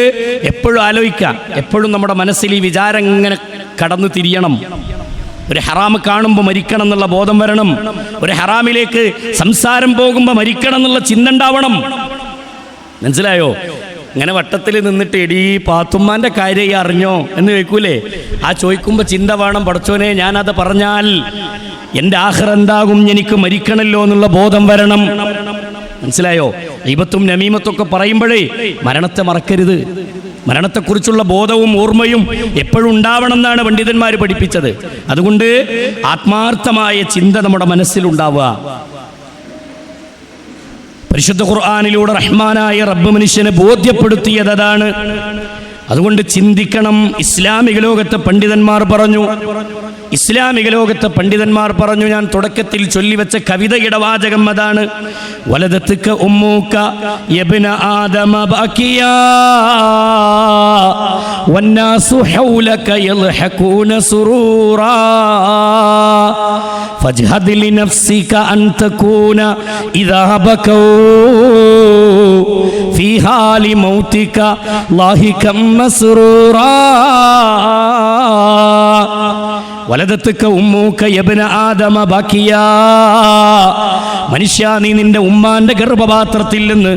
എപ്പോഴും ആലോചിക്കാം, എപ്പോഴും നമ്മുടെ മനസ്സിൽ ഈ വിചാരം ഇങ്ങനെ കടന്നു തിരിയണം. ഒരു ഹറാമ് കാണുമ്പോൾ മരിക്കണം എന്നുള്ള ബോധം വരണം. ഒരു ഹറാമിലേക്ക് സംസാരം പോകുമ്പോൾ മരിക്കണം എന്നുള്ള ചിന്ത ഉണ്ടാവണം. മനസ്സിലായോ? ഇങ്ങനെ വട്ടത്തിൽ നിന്നിട്ട് എടീ പാത്തുമ്മാൻ്റെ കാര്യം അറിഞ്ഞോ എന്ന് ചോദിക്കൂലേ? ആ ചോദിക്കുമ്പോൾ ചിന്ത വേണം, പടച്ചോനെ ഞാനത് പറഞ്ഞാൽ എൻ്റെ ആഖിറ എന്താകും, എനിക്ക് മരിക്കണല്ലോ എന്നുള്ള ബോധം വരണം. മനസ്സിലായോ? ഗീബത്തും നമീമത്തൊക്കെ പറയുമ്പോഴേ മരണത്തെ മറക്കരുത്. മരണത്തെക്കുറിച്ചുള്ള ബോധവും ഓർമ്മയും എപ്പോഴും ഉണ്ടാവണം എന്നാണ് പണ്ഡിതന്മാർ പഠിപ്പിച്ചത്. അതുകൊണ്ട് ആത്മാർത്ഥമായ ചിന്ത നമ്മുടെ മനസ്സിലുണ്ടാവുക. പരിശുദ്ധ ഖുർആനിലൂടെ റഹ്മാനായ റബ്ബ് മനുഷ്യനെ ബോധ്യപ്പെടുത്തിയത് അതാണ്. അതുകൊണ്ട് ചിന്തിക്കണം. ഇസ്ലാമിക ലോകത്തെ പണ്ഡിതന്മാർ പറഞ്ഞു, ഞാൻ തുടക്കത്തിൽ ചൊല്ലിവെച്ച കവിതയുടെ വാചകം അതാണ്. വലദത്ക ഉമ്മൂക യബ്ന ആദമ ബകിയാ വന്നാസു ഹൗലക യൽഹഖൂന സുറൂറാ ഫജ്ഹദ് ലിനഫ്സിക അൻ തകൂന ഇദാ ബകൂ ഫീ ഹാലി മൗതിക ലാഹികം മസ്റൂറാ വലദത്ക ഉമ്മൂക യബ്ന ആദമ ബകിയാ. മനുഷ്യ, നീ നിന്റെ ഉമ്മാന്റെ ഗർഭപാത്രത്തിൽ നിന്ന്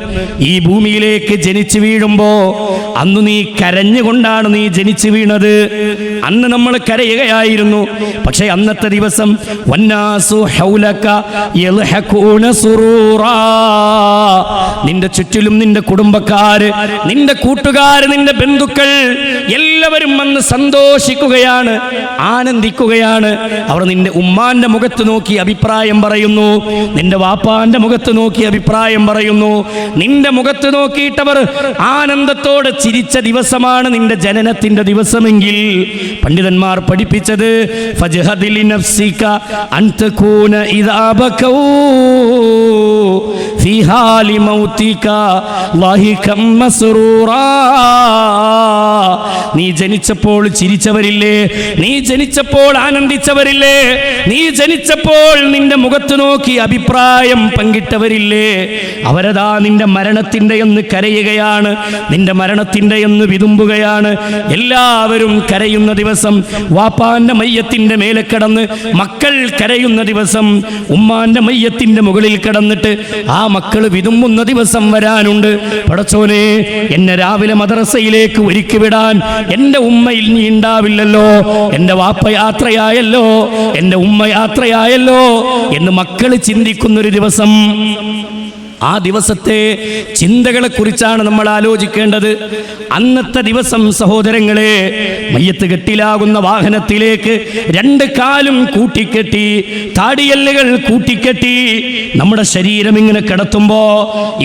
ഈ ഭൂമിയിലേക്ക് ജനിച്ചു വീഴുമ്പോ അന്ന് നീ കരഞ്ഞുകൊണ്ടാണ് നീ ജനിച്ചു വീണത്. അന്ന് നമ്മൾ കരയുകയായിരുന്നു. പക്ഷെ അന്നത്തെ ദിവസം വന്നാസു ഹൗലക യൽഹഖൂന സുറൂറാ, നിന്റെ ചുറ്റിലും നിന്റെ കുടുംബക്കാര്, നിന്റെ കൂട്ടുകാര്, നിന്റെ ബന്ധുക്കൾ എല്ലാവരും അന്ന് സന്തോഷിക്കുകയാണ്, ആനന്ദിക്കുകയാണ്. അവർ നിന്റെ ഉമ്മാന്റെ മുഖത്ത് നോക്കി അഭിപ്രായം പറയുന്നു, നിന്റെ വാപ്പാന്റെ മുഖത്ത് നോക്കി അഭിപ്രായം പറയുന്നു. നിന്റെ മുഖത്ത് നോക്കിയിട്ടവർ ആനന്ദത്തോടെ ചിരിച്ച ദിവസമാണ് നിന്റെ ജനനത്തിന്റെ ദിവസമെങ്കിൽ പണ്ഡിതന്മാർ പഠിപ്പിച്ചത് ഫജ്ഹദ് ലിനഫ്സിക അൻ തകൂന ഇദാ ബകൂ ഫീ ഹാലി മൗതിക ലാഹികം മസ്റൂറാ. നീ ജനിച്ചപ്പോൾ ചിരിച്ചവരില്ലേ? നീ ജനിച്ചപ്പോൾ ആനന്ദിച്ചവരില്ലേ? നീ ജനിച്ചപ്പോൾ നിന്റെ മുഖത്ത് നോക്കി അഭിപ്രായം പങ്കിട്ടവരില്ലേ? അവരതാ നിന്റെ മരണത്തിൻ്റെ എന്ന് കരയുകയാണ്, നിന്റെ മരണത്തിൻ്റെ എന്ന് വിതുമ്പുകയാണ്. എല്ലാവരും കരയുന്ന ദിവസം, വാപ്പാന്റെ മയ്യത്തിന്റെ മേലെ കിടന്ന് മക്കൾ കരയുന്ന ദിവസം, ഉമ്മാന്റെ മയ്യത്തിന്റെ മുകളിൽ കിടന്നിട്ട് ആ മക്കൾ വിതുമ്പുന്ന ദിവസം വരാനുണ്ട്. പടച്ചോനെ, എന്നെ രാവിലെ മദ്രസയിലേക്ക് ഒരുക്കി വിടാൻ എൻ്റെ ഉമ്മയിൽ നീ ഉണ്ടാവില്ലല്ലോ, എൻ്റെ വാപ്പ യാത്രയായല്ലോ, എൻ്റെ ഉമ്മ യാത്രയായല്ലോ എന്ന് മക്കൾ ചിന്തിക്കുന്നൊരു ദിവസം. ആ ദിവസത്തെ ചിന്തകളെ കുറിച്ചാണ് നമ്മൾ ആലോചിക്കേണ്ടത്. അന്നത്തെ ദിവസം സഹോദരങ്ങളെ, മയ്യത്ത് കെട്ടിലാകുന്ന വാഹനത്തിലേക്ക് രണ്ട് കാലും കൂട്ടിക്കെട്ടി, താടിയല്ലുകൾ കൂട്ടിക്കെട്ടി നമ്മുടെ ശരീരം ഇങ്ങനെ കിടത്തുമ്പോ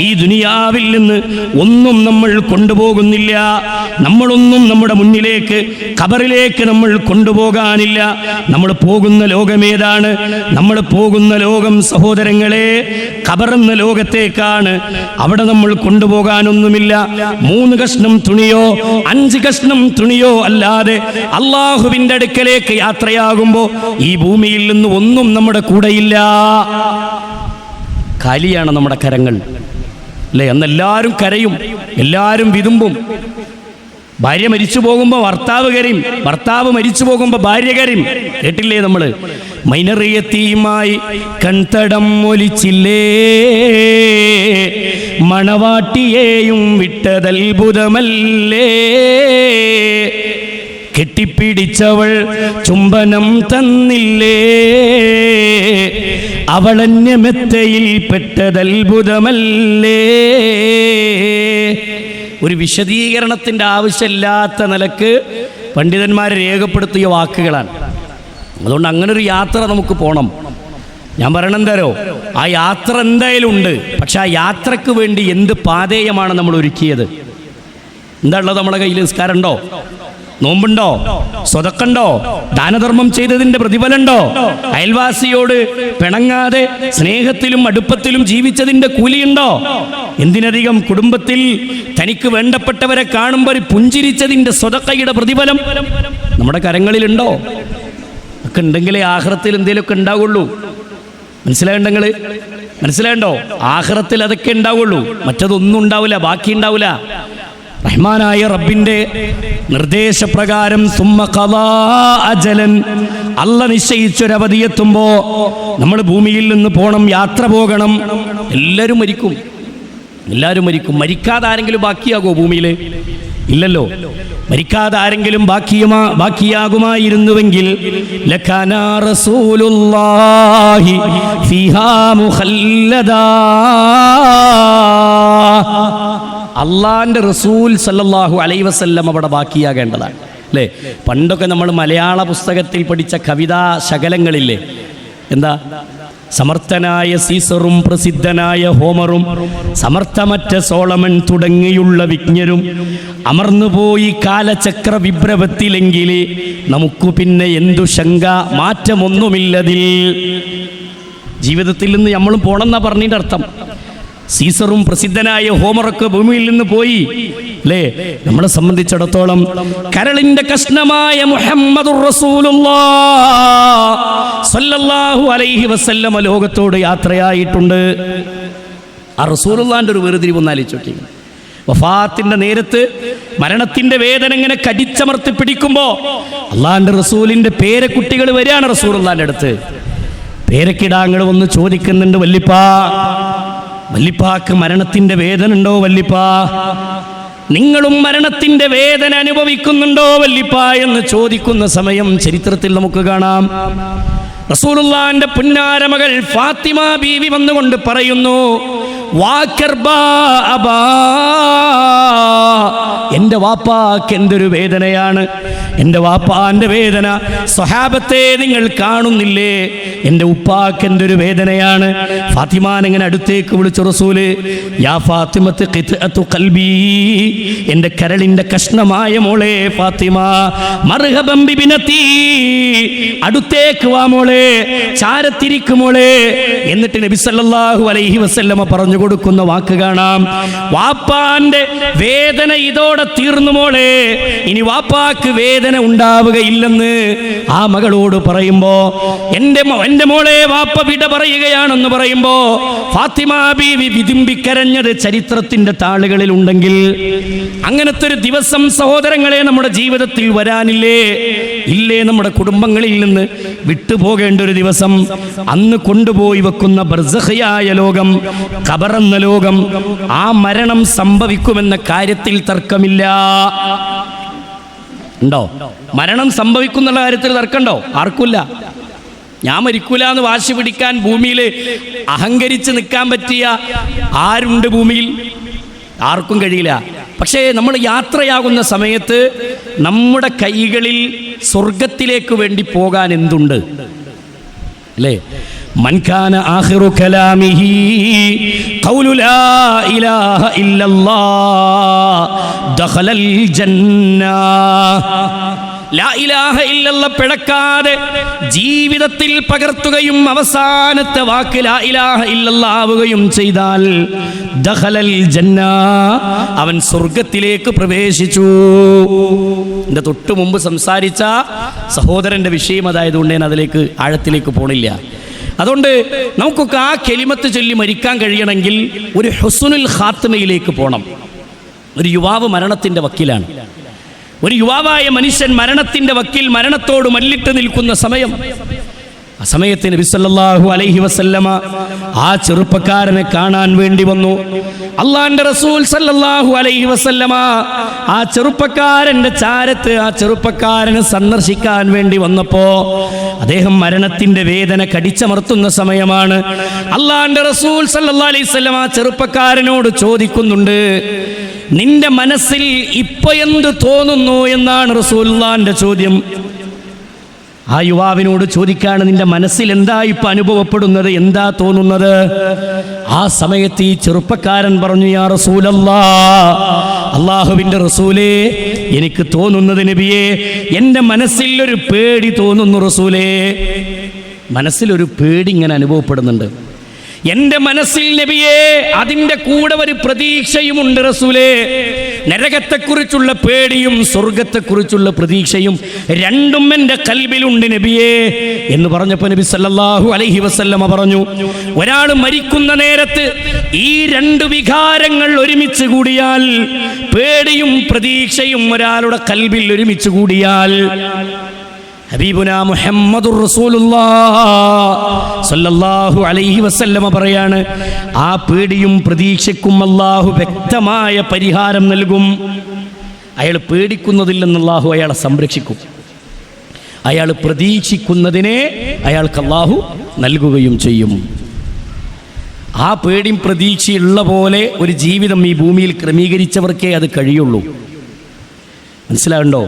ഈ ദുനിയാവിൽ നിന്ന് ഒന്നും നമ്മൾ കൊണ്ടുപോകുന്നില്ല. നമ്മളൊന്നും നമ്മുടെ മുന്നിലേക്ക് ഖബറിലേക്ക് നമ്മൾ കൊണ്ടുപോകാനില്ല. നമ്മൾ പോകുന്ന ലോകമേതാണ്? നമ്മൾ പോകുന്ന ലോകം സഹോദരങ്ങളെ ഖബറെന്ന ലോകത്തെ ാണ്. അവിടെ നമ്മൾ കൊണ്ടുപോകാനൊന്നുമില്ല. 3 കഷ്ണം തുണിയോ 5 കഷ്ണം തുണിയോ അല്ലാതെ അള്ളാഹുവിന്റെ അടുക്കലേക്ക് യാത്രയാകുമ്പോ ഈ ഭൂമിയിൽ നിന്ന് ഒന്നും നമ്മുടെ കൂടെയില്ല. കാലിയാണ് നമ്മുടെ കരങ്ങൾ, അല്ലേ? അന്നെല്ലാവരും കരയും, എല്ലാവരും വിതുമ്പും. ഭാര്യ മരിച്ചു പോകുമ്പോൾ ഭർത്താവ് കരയും, ഭർത്താവ് മരിച്ചു പോകുമ്പോൾ ഭാര്യ കരയും. കേട്ടില്ലേ നമ്മള്? മൈനറിയത്തിയുമായി കൺതടം ഒലിച്ചില്ലേ, മണവാട്ടിയെയും വിട്ടതത്ഭുതമല്ലേ, കെട്ടിപ്പിടിച്ചവൾ ചുംബനം തന്നില്ലേ, അവളന്യമെത്തയിൽ പെട്ടതത്ഭുതമല്ലേ. ഒരു വിശദീകരണത്തിൻ്റെ ആവശ്യമില്ലാത്ത നിലക്ക് പണ്ഡിതന്മാരെ രേഖപ്പെടുത്തിയ വാക്കുകളാണ്. അതുകൊണ്ട് അങ്ങനൊരു യാത്ര നമുക്ക് പോകണം. ഞാൻ പറയണെന്തരോ, ആ യാത്ര എന്തായാലും ഉണ്ട്. പക്ഷെ ആ യാത്രക്ക് വേണ്ടി എന്ത് പാതേയമാണ് നമ്മൾ ഒരുക്കിയത്? എന്താ ഉള്ളത് നമ്മുടെ കയ്യിൽ? നിസ്കാരമുണ്ടോ? നോമ്പുണ്ടോ? സ്വതക്കുണ്ടോ? ദാനധർമ്മം ചെയ്തതിന്റെ പ്രതിഫലമുണ്ടോ? അയൽവാസിയോട് പിണങ്ങാതെ സ്നേഹത്തിലും അടുപ്പത്തിലും ജീവിച്ചതിന്റെ കൂലിയുണ്ടോ? എന്തിനധികം കുടുംബത്തിൽ തനിക്ക് വേണ്ടപ്പെട്ടവരെ കാണുമ്പോൾ പുഞ്ചിരിച്ചതിന്റെ സ്വതക്കയുടെ പ്രതിഫലം നമ്മുടെ കരങ്ങളിലുണ്ടോ? ഒക്കെ ഉണ്ടെങ്കിലേ ആഖിറത്തിൽ എന്തെങ്കിലുമൊക്കെ ഉണ്ടാവുള്ളൂ. മനസ്സിലാകണ്ടെങ്കിൽ മനസ്സിലാകണ്ടോ? ആഖിറത്തിൽ അതൊക്കെ ഉണ്ടാവുള്ളൂ, മറ്റതൊന്നും ഉണ്ടാവില്ല, ബാക്കി ഉണ്ടാവില്ല. റഹ്മാനായ റബ്ബിന്റെ നിർദ്ദേശപ്രകാരം സുമ്മ ഖദാ അജലൻ, അല്ല നിശ്ചയിച്ചൊരവധി എത്തുമ്പോൾ നമ്മൾ ഭൂമിയിൽ നിന്ന് പോകണം, യാത്ര പോകണം. എല്ലാവരും മരിക്കും, എല്ലാവരും മരിക്കും. മരിക്കാതെ ആരെങ്കിലും ബാക്കിയാകോ ഭൂമിയിൽ? ഇല്ലല്ലോ. മരിക്കാതെ ആരെങ്കിലും ബാക്കിയാകുമായിരുന്നുവെങ്കിൽ ലകാന റസൂലുള്ളാഹി ഫീഹാ മുഖല്ലദാ, അള്ളാന്റെ റസൂൽ സല്ലല്ലാഹു അലൈഹി വസല്ലം അവിടെ ബാക്കിയാകേണ്ടതാണ് അല്ലേ? പണ്ടൊക്കെ നമ്മൾ മലയാള പുസ്തകത്തിൽ പഠിച്ച കവിതാ ശകലങ്ങളില്ലേ, എന്താ? സമർത്ഥനായ സീസറും പ്രസിദ്ധനായ ഹോമറും സമർത്ഥമറ്റ സോളമൻ തുടങ്ങിയുള്ള വിജ്ഞരും അമർന്നുപോയി കാലചക്ര വിഭ്രവത്തിലെങ്കിൽ നമുക്കു പിന്നെ എന്തു ശങ്ക, മാറ്റമൊന്നുമില്ലതിൽ. ജീവിതത്തിൽ നിന്ന് നമ്മളും പോണെന്നാ പറഞ്ഞതിൻ്റെ അർത്ഥം. സീസറും പ്രസിദ്ധനായ ഹോമറൊക്കെ ഭൂമിയിൽ നിന്ന് പോയി അല്ലേ? നമ്മളെ സംബന്ധിച്ചിടത്തോളം കരളിന്റെ കഷ്ണമായ മുഹമ്മദുർ റസൂലുള്ളാഹ് സ്വല്ലല്ലാഹു അലൈഹി വസല്ലമ ലോകത്തോട് യാത്രയായിട്ടുണ്ട്. ആ റസൂലുള്ളാഹിന്റെ ഒരു വേർതിരിവ് ഒന്ന് ആലോചിച്ച് നോക്കി. വഫാത്തിന്റെ നേരത്ത് മരണത്തിന്റെ വേദന ഇങ്ങനെ കടിച്ചമർത്തി പിടിക്കുമ്പോ അള്ളാഹിന്റെ റസൂലിന്റെ പേരക്കുട്ടികൾ വരികയാണ് റസൂലുള്ളാഹിന്റെ അടുത്ത്. പേരക്കിടാങ്ങൾ വന്ന് ചോദിക്കുന്നുണ്ട്, വല്ലിപ്പാക്ക് മരണത്തിന്റെ വേദന ഉണ്ടോ വല്ലിപ്പാ? നിങ്ങളും മരണത്തിന്റെ വേദന അനുഭവിക്കുന്നുണ്ടോ വല്ലിപ്പാ എന്ന് ചോദിക്കുന്ന സമയം ചരിത്രത്തിൽ നമുക്ക് കാണാം. റസൂലുള്ളാഹിന്റെ പുന്നാര മകൾ ഫാത്തിമ ബീവി വന്നുകൊണ്ട് പറയുന്നു, എന്റെ വാപ്പാക്ക് എന്തൊരു വേദനയാണ്, എൻ്റെ വാപ്പാന്റെ വേദന സ്വഹാബത്തെ നിങ്ങൾ കാണുന്നില്ലേ? എൻ്റെ ഉപ്പാക്ക് എന്തൊരു വേദനയാണ്. ഫാത്തിമാൻ ഇങ്ങനെ അടുത്തേക്ക് വിളിച്ചു റസൂല്, യാ ഫാത്തിമത്ത് ഖിത്അതു ഖൽബി, എൻ്റെ കരളിൻ്റെ കഷ്ണമായ മോളെ ഫാത്തിമ, മർഹബൻ ബിബിനതി, അടുത്തേക്ക് വാ മോളെ, ചാരത്തിരിക്കു മോളെ. എന്നിട്ട് നബി സല്ലല്ലാഹു അലൈഹി വസല്ലമ പറഞ്ഞു കൊടുക്കുന്ന വാക്ക് കാണാം, വാപ്പാന്റെ വേദന ഇതോടെ തീർന്നു മോളെ, ഇനി വാപ്പാക്ക് വേദന ഉണ്ടാവുകയില്ലെന്ന് ആ മകളോട് പറയുമ്പോ, എന്റെ മോളെ വാപ്പ വിട പറയുകയാണെന്ന് പറയുമ്പോ ഫാത്തിമ ബീവി വിതുമ്പിക്കരഞ്ഞത് ചരിത്രത്തിന്റെ താളുകളിൽ ഉണ്ടെങ്കിൽ അങ്ങനത്തെ ഒരു ദിവസം സഹോദരങ്ങളെ നമ്മുടെ ജീവിതത്തിൽ വരാനില്ലേ? ഇല്ലേ? നമ്മുടെ കുടുംബങ്ങളിൽ നിന്ന് വിട്ടുപോകേണ്ട ഒരു ദിവസം, അന്ന് കൊണ്ടുപോയി വെക്കുന്ന ബർസഖിയായ ലോകം, ഖബറെന്ന ലോകം, ആ മരണം സംഭവിക്കുമെന്ന കാര്യത്തിൽ തർക്കമില്ല. ഉണ്ടോ? മരണം സംഭവിക്കുന്നുള്ള കാര്യത്തിൽ തർക്കമുണ്ടോ? ആർക്കില്ല. ഞാൻ മരിക്കൂല എന്ന് വാശി പിടിക്കാൻ ഭൂമിയിൽ അഹങ്കരിച്ച് നിൽക്കാൻ പറ്റിയ ആരുണ്ട് ഭൂമിയിൽ? ആർക്കും കഴിയില്ല. പക്ഷേ നമ്മൾ യാത്രയാകുന്ന സമയത്ത് നമ്മുടെ കൈകളിൽ സ്വർഗത്തിലേക്ക് വേണ്ടി പോകാൻ എന്തുണ്ട് അല്ലേ? മൻ കാന ആഖിറു കലാമിഹി ഖൗലു ലാ ഇലാഹ ഇല്ലല്ലാഹ് ദഖലൽ ജന്ന. ലാ ഇലാഹ ഇല്ലല്ലാഹ് പിഴക്കാതെ ജീവിതത്തിൽ പകർത്തുകയും അവസാനത്തെ വാക്ക് ലാ ഇലാഹ ഇല്ലല്ലാഹ് ആവുകയും ചെയ്താൽ ദഖലൽ ജന്ന, അവൻ സ്വർഗത്തിലേക്ക് പ്രവേശിച്ചു. എൻ്റെ തൊട്ടു മുമ്പ് സംസാരിച്ച സഹോദരൻ്റെ വിഷയം അതായതുകൊണ്ട് ഞാൻ അതിലേക്ക് ആഴത്തിലേക്ക് പോണില്ല. അതുകൊണ്ട് നമുക്കൊക്കെ ആ കെലിമത്ത് ചൊല്ലി മരിക്കാൻ കഴിയണമെങ്കിൽ ഒരു ഹുസ്നുൽ ഖാത്തിമയിലേക്ക് പോകണം. ഒരു യുവാവ് മരണത്തിൻ്റെ വക്കീലാണ്. ഒരു യുവാവായ മനുഷ്യൻ മരണത്തിൻ്റെ വക്കീൽ, മരണത്തോട് മല്ലിട്ട് നിൽക്കുന്ന സമയം, ആ സമയത്ത് നബി സല്ലല്ലാഹു അലൈഹി വസല്ലമ ആ ചെറുപ്പക്കാരനെ കാണാൻ വേണ്ടി വന്നു. അള്ളാന്റെ റസൂൽ സല്ലല്ലാഹു അലൈഹി വസല്ലമ ആ ചെറുപ്പക്കാരന്റെ ചാരത്ത്, ആ ചെറുപ്പക്കാരനെ സന്ദർശിക്കാൻ വേണ്ടി വന്നപ്പോ അദ്ദേഹം മരണത്തിന്റെ വേദന കടിച്ചമർത്തുന്ന സമയമാണ്. അള്ളാന്റെ റസൂൽ സല്ലല്ലാഹു അലൈഹി വസല്ലമ ആ ചെറുപ്പക്കാരനോട് ചോദിക്കുന്നുണ്ട്, നിന്റെ മനസ്സിൽ ഇപ്പൊ എന്ത് തോന്നുന്നു എന്നാണ് റസൂലുള്ളാഹിന്റെ ചോദ്യം. ആ യുവാവിനോട് ചോദിക്കാണ്, നിന്റെ മനസ്സിൽ എന്താ ഇപ്പൊ അനുഭവപ്പെടുന്നത്, എന്താ തോന്നുന്നത്? ആ സമയത്ത് ഈ ചെറുപ്പക്കാരൻ പറഞ്ഞു, യാ റസൂലല്ലാഹ്, അല്ലാഹുവിന്റെ റസൂലേ, എനിക്ക് തോന്നുന്നത് നബിയേ, എൻ്റെ മനസ്സിൽ ഒരു പേടി തോന്നുന്നു റസൂലേ. മനസ്സിലൊരു പേടി ഇങ്ങനെ അനുഭവപ്പെടുന്നുണ്ട്. എൻ്റെ മനസ്സിൽ നബിയേ അതിൻ്റെ കൂടെ ഒരു പ്രതീക്ഷയുമുണ്ട് റസൂലേ. നരകത്തെക്കുറിച്ചുള്ള പേടിയും സ്വർഗത്തെക്കുറിച്ചുള്ള പ്രതീക്ഷയും രണ്ടും എൻ്റെ കൽബിലുണ്ട് നബിയേ എന്ന് പറഞ്ഞപ്പോൾ നബി സല്ലല്ലാഹു അലൈഹി വസല്ലമ പറഞ്ഞു, ഒരാൾ മരിക്കുന്ന നേരത്ത് ഈ രണ്ട് വികാരങ്ങൾ ഒരുമിച്ച് കൂടിയാൽ, പേടിയും പ്രതീക്ഷയും ഒരാളുടെ കൽബിൽ ഒരുമിച്ച് കൂടിയാൽ, ഹബീബുനാ മുഹമ്മദുർ റസൂലുള്ളാഹ് സല്ലല്ലാഹു അലൈഹി വസല്ലമ പറയാണ്, ആ പേടിയും പ്രതീക്ഷയ്ക്കും അല്ലാഹു വ്യക്തമായ പരിഹാരം നൽകും. അയാൾ പേടിക്കുന്നതിൽ നിന്ന് അല്ലാഹു അയാളെ സംരക്ഷിക്കും. അയാൾ പ്രതീക്ഷിക്കുന്നതിനെ അയാൾക്ക് അല്ലാഹു നൽകുകയും ചെയ്യും. ആ പേടിയും പ്രതീക്ഷയുള്ള പോലെ ഒരു ജീവിതം ഈ ഭൂമിയിൽ ക്രമീകരിച്ചവർക്കേ അത് കഴിയുള്ളൂ. മനസ്സിലാവുണ്ടോ?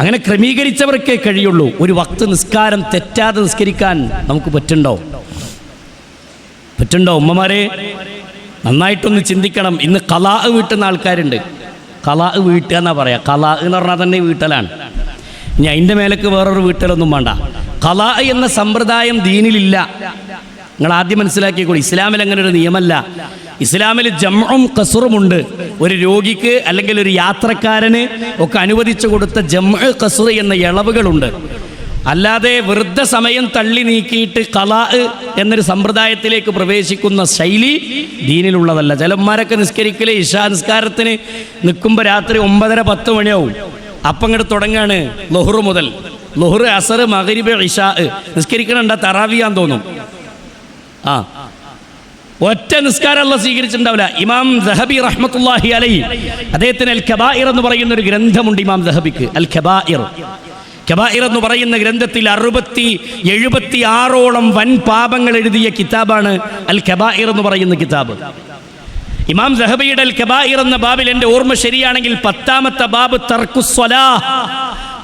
അങ്ങനെ ക്രമീകരിച്ചവർക്കേ കഴിയുള്ളൂ. ഒരു വക്ത് നിസ്കാരം തെറ്റാതെ നിസ്കരിക്കാൻ നമുക്ക് പറ്റുണ്ടോ? ഉമ്മമാരെ നന്നായിട്ടൊന്ന് ചിന്തിക്കണം. ഇന്ന് ഖലാ വീട്ടുന്ന ആൾക്കാരുണ്ട്. ഖലാ വീട്ടുക എന്നാ പറയാ. ഖലാ എന്ന് പറഞ്ഞാൽ തന്നെ വീട്ടലാണ്. ഇനി അതിൻ്റെ മേലേക്ക് വേറൊരു വീട്ടലൊന്നും വേണ്ട. ഖലാ എന്ന സമ്പ്രദായം ദീനിലില്ല. നിങ്ങൾ ആദ്യം മനസ്സിലാക്കിക്കോളൂ, ഇസ്ലാമിൽ അങ്ങനെ ഒരു നിയമമല്ല. ഇസ്ലാമിൽ ജംഉം ഖസ്റുമുണ്ട്. ഒരു രോഗിക്ക് അല്ലെങ്കിൽ ഒരു യാത്രക്കാരന് ഒക്കെ അനുവദിച്ചു കൊടുത്ത ജംഉ ഖസ്ർ എന്ന ഇളവുകളുണ്ട്. അല്ലാതെ വെറുതെ സമയം തള്ളി നീക്കിയിട്ട് ഖലാ എന്നൊരു സമ്പ്രദായത്തിലേക്ക് പ്രവേശിക്കുന്ന ശൈലി ദീനിലുള്ളതല്ല. ചിലന്മാരൊക്കെ നിസ്കരിക്കല് ഇശാ നിസ്കാരത്തിന് നിൽക്കുമ്പോൾ രാത്രി 9:30-10 മണിയാവും. അപ്പം ഇങ്ങോട്ട് തുടങ്ങാണ് ളുഹ്ർ മുതൽ. ളുഹ്ർ, അസർ, മഗ്രിബ്, ഇശാ നിസ്കരിക്കണണ്ട തറാവിയാന്ന് തോന്നും. ഒറ്റ നിസ്കാരം അല്ലാഹു സ്വീകരിച്ചിട്ടുണ്ടാവില്ല. ഇമാം ദഹബി റഹ്മത്തുള്ളാഹി അലൈഹി അദ്ദേഹത്തിന് അൽ കബായിർ എന്ന് പറയുന്ന ഒരു ഗ്രന്ഥമുണ്ട്. ഇമാം ദഹബിക്ക് അൽ കബായിർ എന്ന് പറയുന്ന ഗ്രന്ഥത്തിൽ 76ഓളം വൻ പാപങ്ങൾ എഴുതിയ കിതാബാണ് അൽ കബായിർ എന്ന് പറയുന്ന കിതാബ്. ഇമാം ദഹബിയുടെ അൽ കബായിർ എന്ന ബാബിൽ എൻ്റെ ഓർമ്മ ശരിയാണെങ്കിൽ 10ാമത്തെ ബാബ് തർക്കുസ് സ്വലാഹ്,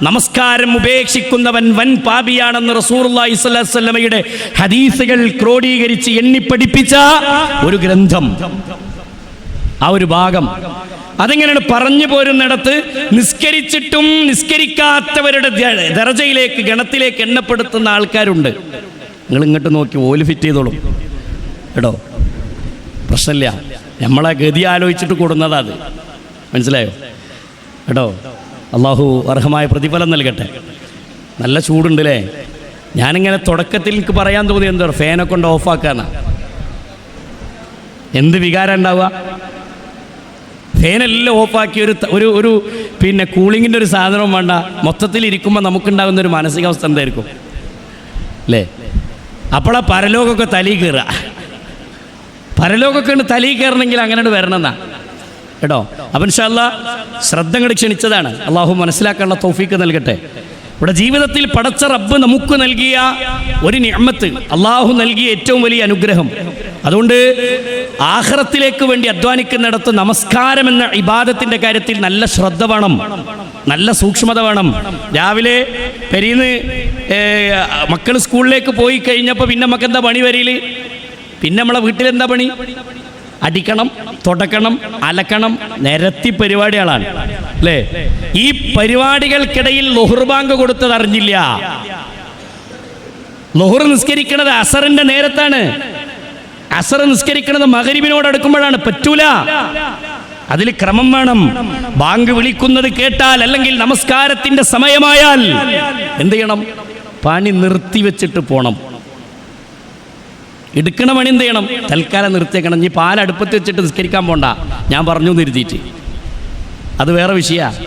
നമസ്കാരം ഉപേക്ഷിക്കുന്നവൻ വൻ പാപിയാണെന്ന് റസൂലുള്ളാഹി സ്വല്ലല്ലാഹു അലൈഹി വസല്ലമയുടെ ഹദീസുകൾ ക്രോഡീകരിച്ച് എണ്ണിപ്പഠിപ്പിച്ച ഒരു ഗ്രന്ഥം. ആ ഒരു ഭാഗം അതെങ്ങനെയാണ് പറഞ്ഞു പോരുന്നിടത്ത് നിസ്കരിച്ചിട്ടും നിസ്കരിക്കാത്തവരുടെ ദർജയിലേക്ക്, ഗണത്തിലേക്ക് എണ്ണപ്പെടുത്തുന്ന ആൾക്കാരുണ്ട്. നിങ്ങൾ ഇങ്ങോട്ട് നോക്കി ഓല് ഫിറ്റ് ചെയ്തോളും കേട്ടോ, പ്രശ്നമില്ല. നമ്മളെ ഗതി ആലോചിച്ചിട്ട് കൂടുന്നതാ അത്. മനസ്സിലായോ കേട്ടോ? അള്ളാഹു അർഹമായ പ്രതിഫലം നൽകട്ടെ. നല്ല ചൂടുണ്ട് അല്ലേ? ഞാനിങ്ങനെ തുടക്കത്തിൽ എനിക്ക് പറയാൻ തോന്നി എന്താ ഫാനെ കൊണ്ട് ഓഫാക്കാനാ. എന്ത് വികാരം ഉണ്ടാവുക? ഫാനെല്ലാം ഓഫാക്കി ഒരു പിന്നെ കൂളിങ്ങിൻ്റെ ഒരു സാധനവും വേണ്ട. മൊത്തത്തിൽ ഇരിക്കുമ്പോൾ നമുക്കുണ്ടാകുന്ന ഒരു മാനസികാവസ്ഥ എന്തായിരിക്കും അല്ലേ? അപ്പോഴാ പരലോകമൊക്കെ തലയിൽ കയറുക. പരലോകമൊക്കെ തലയിൽ കയറണമെങ്കിൽ അങ്ങനെ വരണമെന്നാ കേട്ടോ. അപ്പം ഇൻഷാ അല്ലാഹ് ശ്രദ്ധ അങ്ങോട്ട് ക്ഷണിച്ചതാണ്. അള്ളാഹു മനസ്സിലാക്കാനുള്ള തൗഫീക്ക് നൽകട്ടെ. ഇവിടെ ജീവിതത്തിൽ പടച്ച റബ്ബ് നമുക്ക് നൽകിയ ഒരു നിഅമത്ത്, അള്ളാഹു നൽകിയ ഏറ്റവും വലിയ അനുഗ്രഹം. അതുകൊണ്ട് ആഖിറത്തിലേക്ക് വേണ്ടി അധ്വാനിക്കുന്നിടത്ത് നമസ്കാരം എന്ന ഇബാദത്തിൻ്റെ കാര്യത്തിൽ നല്ല ശ്രദ്ധ വേണം, നല്ല സൂക്ഷ്മത വേണം. രാവിലെ പെരീന്ന് മക്കൾ സ്കൂളിലേക്ക് പോയി കഴിഞ്ഞപ്പോൾ പിന്നെ നമുക്ക് എന്താ പണി വരിയിൽ? പിന്നെ നമ്മളെ വീട്ടിലെന്താ പണി? അടിക്കണം, തുടക്കണം, അലക്കണം, നിരത്തി പരിപാടികളാണ് അല്ലേ? ഈ പരിപാടികൾക്കിടയിൽ ളുഹ്ർ ബാങ്ക് കൊടുത്തത് അറിഞ്ഞില്ല. ളുഹ്ർ നിസ്കരിക്കുന്നത് അസറിന്റെ നേരത്താണ്. അസർ നിസ്കരിക്കുന്നത് മഗ്രിബിനോട് അടുക്കുമ്പോഴാണ്. പറ്റൂല, അതിൽ ക്രമം വേണം. ബാങ്ക് വിളിക്കുന്നത് കേട്ടാൽ അല്ലെങ്കിൽ നമസ്കാരത്തിന്റെ സമയമായാൽ എന്ത് ചെയ്യണം? പണി നിർത്തി വെച്ചിട്ട് പോണം. എടുക്കണ പണി എന്ത് ചെയ്യണം? തൽക്കാലം നിർത്തിയേക്കണം. ഈ പാലടുപ്പത്ത് വെച്ചിട്ട് നിസ്കരിക്കാൻ പോണ്ട, ഞാൻ പറഞ്ഞു നിർത്തിയിട്ട്, അത് വേറെ വിഷയമാണ്.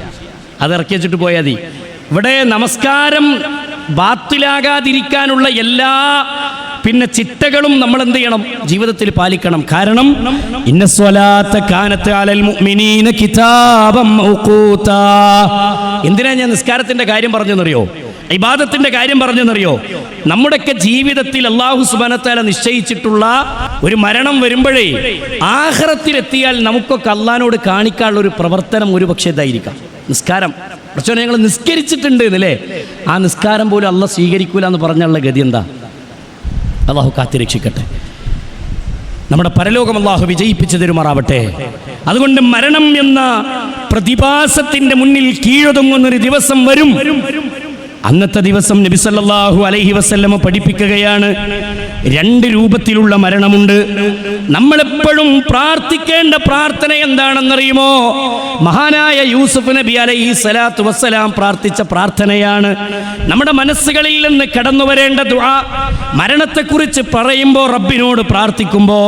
അത് ഇറക്കി വെച്ചിട്ട് പോയാൽ മതി. ഇവിടെ നമസ്കാരം ബാത്തിലാകാതിരിക്കാനുള്ള എല്ലാ ചിട്ടകളും നമ്മൾ എന്ത് ചെയ്യണം? ജീവിതത്തിൽ പാലിക്കണം. കാരണം ഇന്ന സ്വലാത്ത കാനത്ത് അലൽ മുഅ്മിനീന കിതാബം മൗഖൂതാ. എന്തിനാ ഞാൻ നിസ്കാരത്തിന്റെ കാര്യം പറഞ്ഞെന്നറിയോ? ഇബാദത്തിന്റെ കാര്യം പറഞ്ഞെന്നറിയോ? നമ്മുടെയൊക്കെ ജീവിതത്തിൽ അല്ലാഹു സുബ്ഹാനഹു വ തആല നിശ്ചയിച്ചിട്ടുള്ള ഒരു മരണം വരുമ്പോഴേ ആഖിറത്തിലെത്തിയാൽ നമുക്കൊക്കെ അള്ളാഹിനോട് കാണിക്കാനുള്ള ഒരു പ്രവർത്തനം ഒരു പക്ഷേ ഇതായിരിക്കാം നിസ്കാരം. പക്ഷേ ഞങ്ങൾ നിസ്കരിച്ചിട്ടുണ്ട് എന്നല്ലേ, ആ നിസ്കാരം പോലും അള്ളാഹ് സ്വീകരിക്കൂല എന്ന് പറഞ്ഞുള്ള ഗതി എന്താ? അള്ളാഹു കാത്തിരക്ഷിക്കട്ടെ. നമ്മുടെ പരലോകം അള്ളാഹു വിജയിപ്പിച്ചു തരുമാറാവട്ടെ. അതുകൊണ്ട് മരണം എന്ന പ്രതിഭാസത്തിന്റെ മുന്നിൽ കീഴൊതുങ്ങുന്നൊരു ദിവസം വരും. അന്നത്തെ ദിവസം നബി സല്ലല്ലാഹു അലൈഹി വസല്ലമ പഠിപ്പിക്കുകയാണ്, രണ്ട് രൂപത്തിലുള്ള മരണമുണ്ട്. നമ്മളെപ്പോഴും പ്രാർത്ഥിക്കേണ്ട പ്രാർത്ഥന എന്താണെന്നറിയുമോ? മഹാനായ യൂസുഫ് നബി അലൈഹി സ്വലാത്തു വസ്സലാം പ്രാർത്ഥിച്ച പ്രാർത്ഥനയാണ്. നമ്മുടെ മനസ്സുകളിൽ നിന്ന് കടന്നു വരേണ്ട ദുആ, മരണത്തെക്കുറിച്ച് പറയുമ്പോൾ റബ്ബിനോട് പ്രാർത്ഥിക്കുമ്പോൾ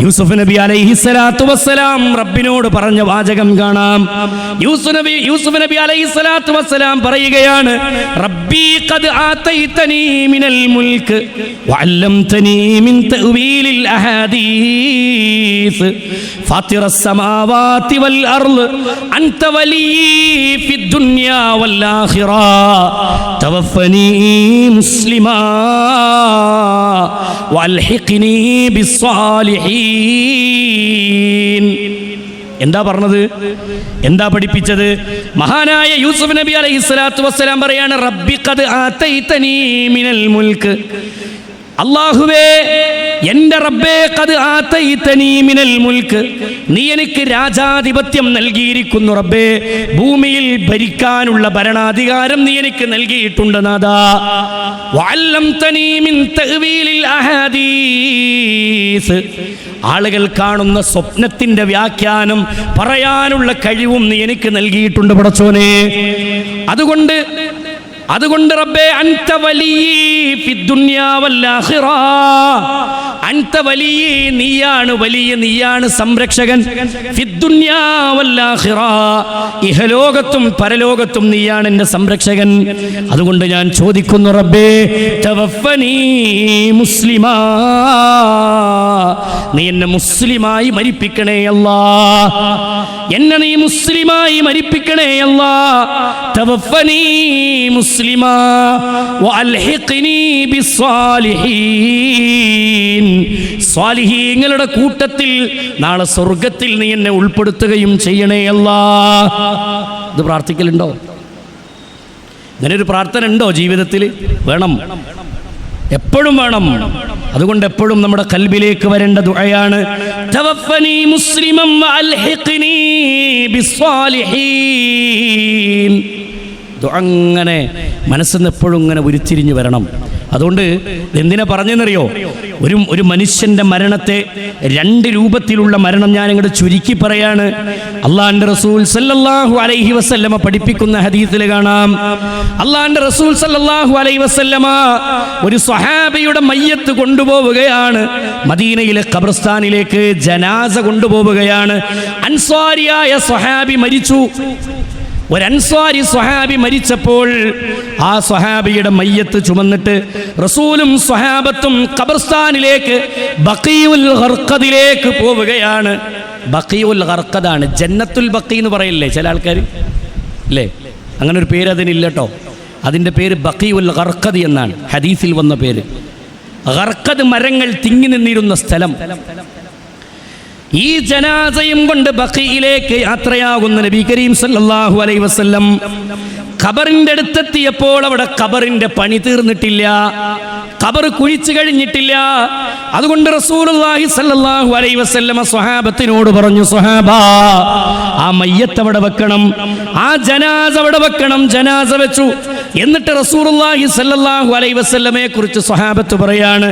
യൂസുഫ് നബി അലൈഹി സ്വലാത്തു വസ്സലാം റബ്ബിനോട് പറഞ്ഞ വാചകം കാണാം. യൂസുഫ് നബി അലൈഹി സ്വലാത്തു വസ്സലാം പറയുകയാണ്, റബ്ബി ഖദ് ആതൈതനി മിനൽ മുൽക്ക് വഅല്ലംതനി മിൻ തഅ്വീലിൽ അഹാദീസ് ഫാത്തിറസ് സമാവാതി വൽ അർള് അൻത വലിയ്യി ഫിദ് ദുനിയാ വൽ ആഖിറ തവഫനി മുസ്ലിമാ വൽഹിഖ്നി ബിസ്സാലിഹീൻ. എന്താ പറഞ്ഞത്? എന്താ പഠിപ്പിച്ചത്? മഹാനായ യൂസുഫ് നബി അലൈഹി സ്വലാത്തു വസ്സലാം പറയാണ്, റബ്ബി ഖദ് ആതൈതനി മിനൽ മുൽക്ക്, അല്ലാഹുവേ എൻ്റെ റബ്ബേ, ഖദ് ആതൈതനി മിനൽ മുൽക്ക്, നീ എനിക്ക് രാജാധിപത്യം നൽകിയിരിക്കുന്നു റബ്ബേ, ഭൂമിയിൽ ഭരിക്കാനുള്ള ഭരണാധികാരം നീ എനിക്ക് നൽകിയിട്ടുണ്ട് നാഥാ. വഅല്ലംതനി മിൻ തഅ്വീലിൽ അഹാദീസ്, ആളുകൾ കാണുന്ന സ്വപ്നത്തിന്റെ വ്യാഖ്യാനം പറയാനുള്ള കഴിവും നീ എനിക്ക് നൽകിയിട്ടുണ്ട് പടച്ചോനെ. അതുകൊണ്ട് റബ്ബേ, അൻത വലിയ്യി ഫിദ് ദുനിയാ വൽ ആഖിറ, അൻത വലിയ്യി, നീയാണ് വലിയ, നീയാണ് സംരക്ഷകൻ, ഫിദ് ദുനിയാ വൽ ആഖിറ, ഇഹലോകത്തും പരലോകത്തും നീയാണ് എൻ്റെ സംരക്ഷകൻ. അതുകൊണ്ട് ഞാൻ ചോദിക്കുന്നു റബ്ബേ, തവഫനി മുസ്ലിമാ, നീ എന്നെ മുസ്ലിമായി മരിപ്പിക്കണേ അല്ലാ, എന്നെ നീ മുസ്ലിമായി മരിപ്പിക്കണേ അല്ലാ. തവഫനി മുസ്ലിമാ വഅൽഹിഖ്നി ബിസ്സാലിഹീൻ, സ്വാലിഹീങ്ങളുടെ കൂട്ടത്തിൽ നാളെ സ്വർഗത്തിൽ നീ എന്നെ ഉൾപ്പെടുത്തുകയും ചെയ്യണേ അല്ലാ. ഇത് പ്രാർത്ഥിക്കലുണ്ടോ? ഇങ്ങനൊരു പ്രാർത്ഥന ഉണ്ടോ ജീവിതത്തിൽ? വേണം, എപ്പോഴും വേണം. അതുകൊണ്ട് എപ്പോഴും നമ്മുടെ കൽബിലേക്ക് വരേണ്ട ദുആയാണ്, തവഫനി മുസ്ലിമൻ വഅൽഹിഖ്നി ബിസ്സാലിഹീൻ. അങ്ങനെ മനസ്സിൽ നിന്ന് എപ്പോഴും ഇങ്ങനെ ഉരുത്തിരിഞ്ഞു വരണം. അതുകൊണ്ട് എന്തിനാ പറഞ്ഞെന്നറിയോ? ഒരു മനുഷ്യന്റെ മരണത്തെ രണ്ട് രൂപത്തിലുള്ള മരണം ഞാൻ ഇങ്ങോട്ട് ചുരുക്കി പറയാണ്. അള്ളാഹുവിന്റെ റസൂൽ സല്ലല്ലാഹു അലൈഹി വസല്ലമ പഠിപ്പിക്കുന്ന ഹദീസിൽ കാണാം, അള്ളാഹുവിന്റെ റസൂൽ സല്ലല്ലാഹു അലൈഹി വസല്ലമ ഒരു സ്വഹാബിയുടെ മയ്യത്ത് കൊണ്ടുപോവുകയാണ്. മദീനയിലെ ഖബർസ്ഥാനിലേക്ക് ജനാസ കൊണ്ടുപോവുകയാണ്. അൻസ്വാരിയായ സ്വഹാബി മരിച്ചു. ഒരു അൻസ്വാരി സ്വഹാബി മരിച്ചപ്പോൾ ആ സ്വഹാബിയുടെ മയ്യത്ത് ചുമന്നിട്ട് റസൂലും സ്വഹാബത്തും ഖബർസ്ഥാനിലേക്ക് ബഖീഉൽ ഖർഖദിലേക്ക് പോവുകയാണ്. ബഖീഉൽ ഖർഖദാണ്, ജന്നത്തുൽ ബഖീ എന്ന് പറയില്ലേ ചില ആൾക്കാർ, അല്ലേ? അങ്ങനെ ഒരു പേര് അതിനില്ല കേട്ടോ. അതിൻ്റെ പേര് ബഖീഉൽ ഖർഖദ് എന്നാണ് ഹദീസിൽ വന്ന പേര്. ഖർഖദ് മരങ്ങൾ തിങ്ങി നിന്നിരുന്ന സ്ഥലം. ഈ ജനാസയും കൊണ്ട് ബഖീയിലേക്ക് യാത്രയാകുന്ന നബി കരീം സല്ലല്ലാഹു അലൈഹി വസല്ലം ഖബറിന്റെ അടുത്തെത്തിയപ്പോൾ അവിടെ ഖബറിന്റെ പണി തീർന്നിട്ടില്ല, ഖബർ കുഴിച്ചു കഴിഞ്ഞിട്ടില്ല. അതുകൊണ്ട് റസൂലുള്ളാഹി സല്ലല്ലാഹു അലൈഹി വസല്ലം സ്വഹാബത്തിനോട് പറഞ്ഞു, സ്വഹാബാ, ആ മയ്യത്ത് അവിടെ വെക്കണം, ആ ജനാസ അവിടെ വെക്കണം. ജനാസ വെച്ചു. എന്നിട്ട് റസൂലുള്ളാഹി സല്ലല്ലാഹു അലൈഹി വസല്ലമയെ കുറിച്ച് സ്വഹാബത്ത് പറയാണ്,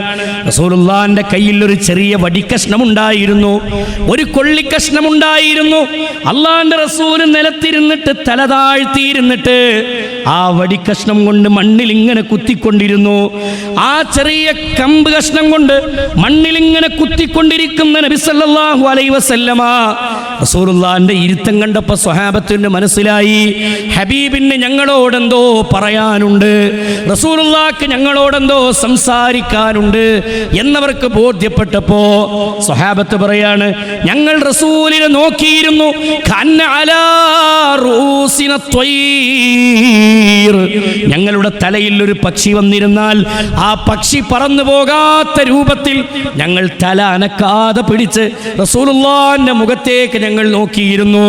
റസൂലുള്ളാഹിന്റെ കയ്യിൽ ഒരു ചെറിയ വടിക്കഷ്ണം ഉണ്ടായിരുന്നു, ഒരു കൊള്ളിക്കഷ്ണം ഉണ്ടായിരുന്നു. അള്ളാഹിന്റെ റസൂൽ നിലത്തിരുന്നിട്ട് തല താഴ്ത്തിയിരുന്നിട്ട് ആ വടിക്കഷ്ണം കൊണ്ട് മണ്ണിൽ ഇങ്ങനെ കുത്തിക്കൊണ്ടിരുന്നു. ആ ചെറിയ കമ്പ് കഷ്ണം കൊണ്ട് മണ്ണിൽ ഇങ്ങനെ കുത്തിക്കൊണ്ടിരിക്കുന്ന നബി സല്ലല്ലാഹു അലൈഹി വസല്ലമ റസൂലുള്ളാഹിന്റെ ഇരുത്തം കണ്ടപ്പോൾ സ്വഹാബത്തിന്റെ മനസ്സിലായി, ഹബീബിന് ഞങ്ങളോടെന്തോ പറയാനുണ്ട്, റസൂലുള്ളാഹിക്ക് ഞങ്ങളോടെന്തോ സംസാരിക്കാനുണ്ട് എന്നവർക്ക് ബോധ്യപ്പെട്ടപ്പോ സ്വഹാബത്ത് പറയാണ്, ഞങ്ങൾ റസൂലിനെ നോക്കിയിരുന്നു, കന്ന അലാ റൂസിന ത്വയ്ർ, ഞങ്ങളുടെ തലയിൽ ഒരു പക്ഷി വന്നിരുന്നാൽ ആ പക്ഷി പറന്നു പോകാത്ത രൂപത്തിൽ ഞങ്ങൾ തല അനക്കാതെ പിടിച്ച് റസൂലുള്ളാഹിന്റെ മുഖത്തേക്ക് ഞങ്ങൾ നോക്കിയിരുന്നു.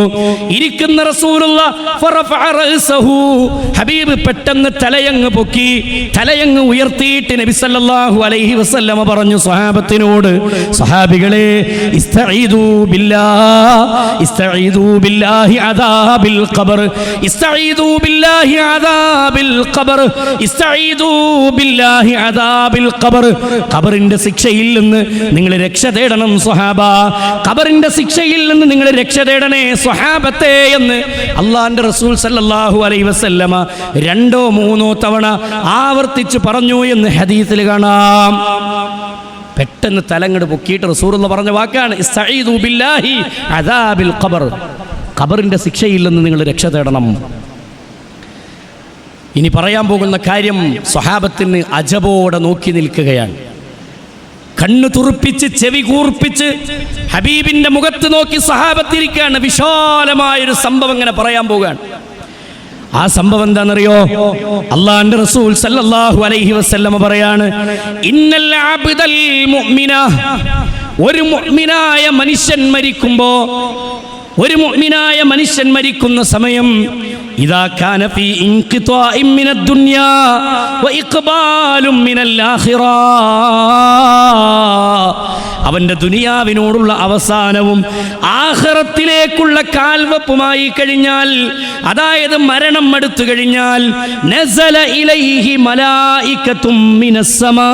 ഇരിക്കുന്ന റസൂലുള്ളാഹ് ഫറഫഅ റഅസഹു, ഹബീബ് പെട്ടെന്ന് തലയങ്ങ് പൊക്കി, തലയങ്ങ് ഉയർത്തിയിട്ട് നബി സല്ലല്ലാഹു അലൈഹി വസല്ലമ പറഞ്ഞു സ്വഹാബത്തിനോട്, സ്വഹാബികളെ, ഇസ്തഈദു ബില്ലാഹി അദാബിൽ ഖബർ, ഇസ്തഈദു ബില്ലാഹി അദാബിൽ ഖബർ ഇസ്തഈദൂ ബില്ലാഹി അദാബിൽ ഖബർ. ഖബറിന്റെ ശിക്ഷയിൽ നിന്ന് നിങ്ങൾ രക്ഷ തേടണം സ്വഹാബ. ഖബറിന്റെ ശിക്ഷയിൽ നിന്ന് നിങ്ങൾ രക്ഷ തേടണേ സ്വഹാബത്തെ എന്ന് അല്ലാഹുവിന്റെ റസൂൽ സല്ലല്ലാഹു അലൈഹി വസല്ലമ 2-3 തവണ ആവർത്തിച്ചു പറഞ്ഞു എന്ന് ഹദീസിൽ കാണാം. പെട്ടെന്ന് തലങ്ങട് പൊക്കിയിട്ട് റസൂലുള്ള പറഞ്ഞ വാക്കാണ് ഇസ്തഈദൂ ബില്ലാഹി അദാബിൽ ഖബർ. ഖബറിന്റെ ശിക്ഷയിൽ നിന്ന് നിങ്ങൾ രക്ഷ തേടണം. ഇനി പറയാൻ പോകുന്ന കാര്യം സ്വഹാബത്തിന് അജബോടെ നോക്കി നിൽക്കുകയാണ്. കണ്ണു തുറപ്പിച്ച് ചെവി കൂർപ്പിച്ച് ഹബീബിന്റെ മുഖത്ത് നോക്കി സഹാബത്തിരിക്കുകയാണ്. വിശാലമായൊരു സംഭവം ഇങ്ങനെ പറയാൻ പോകുകയാണ്. ആ സംഭവം എന്താണെന്നറിയോ? അല്ലാഹുവിന്റെ റസൂൽ സല്ലല്ലാഹു അലൈഹി വസല്ലമ പറയാണ്, ഇന്നൽ അബ്ദൽ മുഅ്മിന, ഒരു മുഅ്മിനായ മനുഷ്യൻ മരിക്കുമ്പോൾ, ഒരു മുഅ്മിനായ മനുഷ്യൻ മരിക്കുന്ന സമയം, ഇദാ കാന ഫീ ഇൻഖിതാഇൻ മിനദ് ദുനിയാ വ ഇഖ്ബാലും മിനൽ ആഖിറ, അവന്റെ ദുനിയാവിനോടുള്ള അവസാനവും ആഖിറത്തിലേക്കുള്ള കാൽവെപ്പുമായി കഴിഞ്ഞാൽ, അതായത് മരണം അടുത്തു കഴിഞ്ഞാൽ, നസല ഇലൈഹി മലായികത്തും മിനസ് സമാ,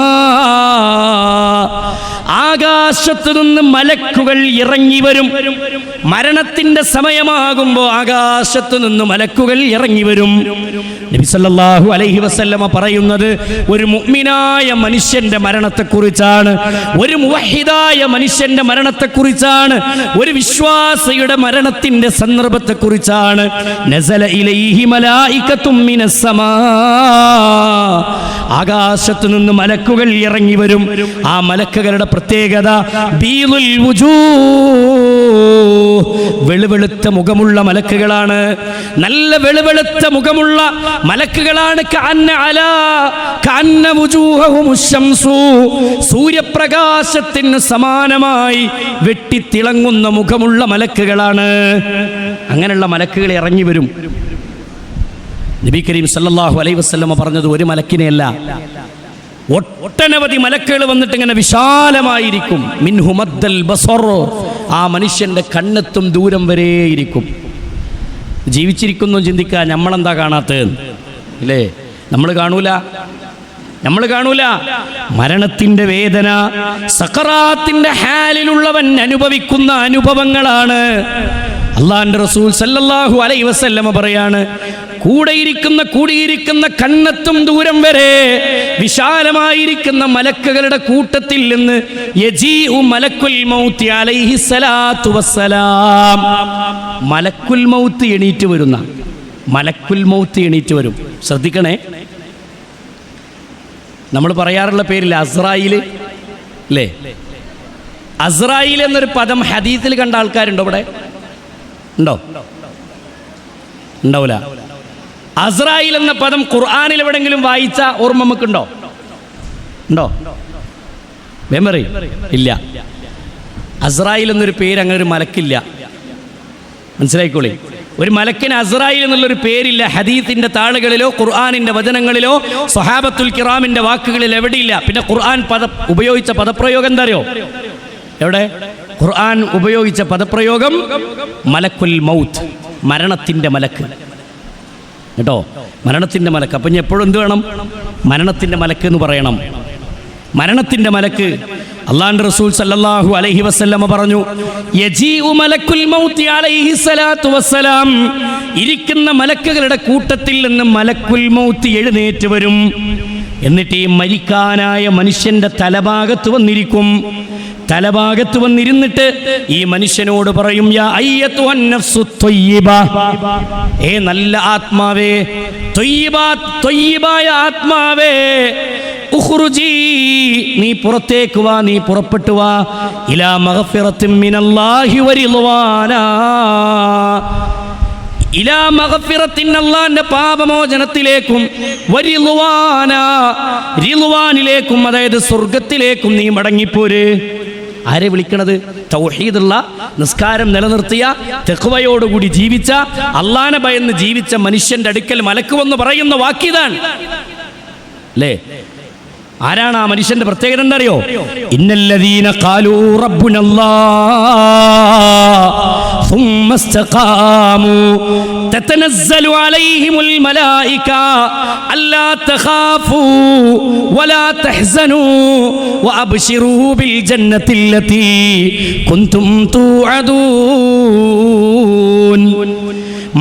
ആകാശത്തു നിന്ന് മലക്കുകൾ ഇറങ്ങി വരും. മരണത്തിന്റെ സമയമാകുമ്പോൾ ആകാശത്തു നിന്ന് മലക്കുകൾ ഇറങ്ങി വരും. നബി സല്ലല്ലാഹു അലൈഹി വസല്ലമ പറയുന്നത് ഒരു മുഅ്മിനായ മനുഷ്യന്റെ മരണത്തെക്കുറിച്ചാണ്, ഒരു മുവഹിദായ മനുഷ്യന്റെ മരണത്തെക്കുറിച്ചാണ്, ഒരു വിശ്വാസിയുടെ മരണത്തിന്റെ സന്ദർഭത്തെക്കുറിച്ചാണ്. നസല ഇലൈഹി മലായികത്തും മിനസ് സമാ, ആകാശത്തു നിന്ന് മലക്കുകൾ ഇറങ്ങി വരും. ആ മലക്കുകളുടെ പ്രത്യേകത ബീളുൽ വുജൂഹ്, വെളുവെളുത്ത മുഖമുള്ള മലക്കുകളാണ്. നല്ല വെളുവെളുത്ത മുഖമുള്ള മലക്കുകളാണ്. കഅന്ന വുജൂഹഹുമുശ് ശംസു, സൂര്യപ്രകാശത്തിന് സമാനമായി വെട്ടിത്തിളങ്ങുന്ന മുഖമുള്ള മലക്കുകളാണ്. അങ്ങനെയുള്ള മലക്കുകൾ ഇറങ്ങി വരും. നബി കരീം സല്ലല്ലാഹു അലൈഹി വസല്ലമ പറഞ്ഞത് ഒരു മലക്കിനെയല്ല, ഒട്ടനവധി മലക്കുകൾ വന്നിട്ട് ഇങ്ങനെ വിശാലമായിരിക്കും. മിൻഹു മദ്ദൽ ബസർ, ആ മനുഷ്യന്റെ കണ്ണെത്തും ദൂരം വരെ ഇരിക്കും. ജീവിച്ചിരിക്കുന്നു ചിന്തിക്കുക, നമ്മളെന്താ കാണാത്തത്? ഇല്ലേ, നമ്മൾ കാണൂല. മരണത്തിന്റെ വേദന സഖറാത്തിന്റെ ഹാലിലുള്ളവൻ അനുഭവിക്കുന്ന അനുഭവങ്ങളാണ്. അല്ലാഹുവിന്റെ റസൂൽ സല്ലല്ലാഹു അലൈഹി വസല്ലമ പറയാണ്, കൂടിയിരിക്കുന്ന കണ്ണെത്തും ദൂരം വരെ വിശാലമായിരിക്കുന്ന മലക്കുകളുടെ കൂട്ടത്തിൽ നിന്ന് യജീഉ മലക്കുൽ മൗത്ത് അലൈഹി സ്വലാത്തു വസ്സലാം, മലക്കുൽ മൗത്ത് എണീറ്റ് വരും. ശ്രദ്ധിക്കണേ, നമ്മൾ പറയാറുള്ള പേരില്ല അസ്രായിൽ, അല്ലേ? അസ്രായിൽ എന്നൊരു പദം ഹദീസിൽ കണ്ട ആൾക്കാരുണ്ടോ? ഇവിടെ ഉണ്ടാവില്ല. അസ്രായിൽ എന്ന പദം ഖുർആനിൽ എവിടെങ്കിലും വായിച്ച ഓർമ്മ നമുക്കുണ്ടോ? മെമ്മറി ഇല്ല. അസ്രായിൽ എന്നൊരു പേര് അങ്ങനെ ഒരു മലക്കില്ല, മനസ്സിലായിക്കോളി. ഒരു മലക്കിന് അസ്രായിൽ എന്നുള്ളൊരു പേരില്ല. ഹദീസിന്റെ താളുകളിലോ ഖുർആനിന്റെ വചനങ്ങളിലോ സ്വഹാബത്തുൽ കിറാമിന്റെ വാക്കുകളിൽ എവിടെയില്ല. പിന്നെ ഖുർആൻ ഉപയോഗിച്ച പദപ്രയോഗം എന്താ അറിയോ? എവിടെ? ഖുർആൻ ഉപയോഗിച്ച പദപ്രയോഗം മലക്കുൽ മൗത്ത്, മരണത്തിന്റെ മലക്ക് കേട്ടോ, മരണത്തിന്റെ മലക്ക്. അപ്പം ഇനി എപ്പോഴും എന്ത് വേണം? മരണത്തിന്റെ മലക്ക് എന്ന് പറയണം. മരണത്തിന്റെ മലക്ക്. അല്ലാഹുവിന്റെ റസൂൽ സല്ലല്ലാഹു അലൈഹി വസല്ലമ പറഞ്ഞു, യജീഉ മലക്കുൽ മൗത്ത് അലൈഹി സ്വലാത്തു വസ്സലാം, ഇരിക്കുന്ന മലക്കുകളുടെ കൂട്ടത്തിൽ നിന്ന് മലക്കുൽ മൗത്ത് എഴുന്നേറ്റ് വരും. എന്നിട്ട് ഈ മരിക്കാനായ മനുഷ്യന്റെ തലഭാഗത്ത് വന്നിരുന്നിട്ട് ഈ മനുഷ്യനോട് പറയും, യാ അയ്യത്തുഹൻ നഫ്സു ത്വയ്യിബ, ഏ നല്ല ആത്മാവേ, ത്വയ്യിബായ ആത്മാവേ, ഉഖ്റുജി, നീ പുറത്തേക്ക് വാ, നീ പുറപ്പെട്ടു വാ, ഇലാ മഗ്ഫിറത്തിൻ മിനല്ലാഹി വറിദ്വാനാ, ഇലാ മഗ്ഫിറത്തിൻ, അല്ലാഹുവിന്റെ പാപമോചനത്തിലേക്കും, വറിദ്വാനാ, റിദ്വാനിലേക്കും, അതായത് സ്വർഗ്ഗത്തിലേക്കും നീ മടങ്ങിപ്പോര്. ആരെ വിളിക്കണത്? തൗഹീദുള്ള, നിസ്കാരം നിലനിർത്തിയ, തഖ്വയോടുകൂടി ജീവിച്ച, അല്ലാഹനെ ഭയന്ന് ജീവിച്ച മനുഷ്യന്റെ അടുക്കൽ മലക്ക് വന്ന് പറയുന്ന വാക്കിതാണ്, അല്ലേ? ആരാണ് ആ മനുഷ്യന്റെ പ്രത്യേകത എന്തറിയോ? ഇന്നല്ലദീന ഖാലൂ റബ്ബുനല്ലാഹ് ثم استقاموا تتنزل عليهم الملائكة ألا تخافوا ولا تحزنوا وأبشروا بالجنة التي كنتم توعدون.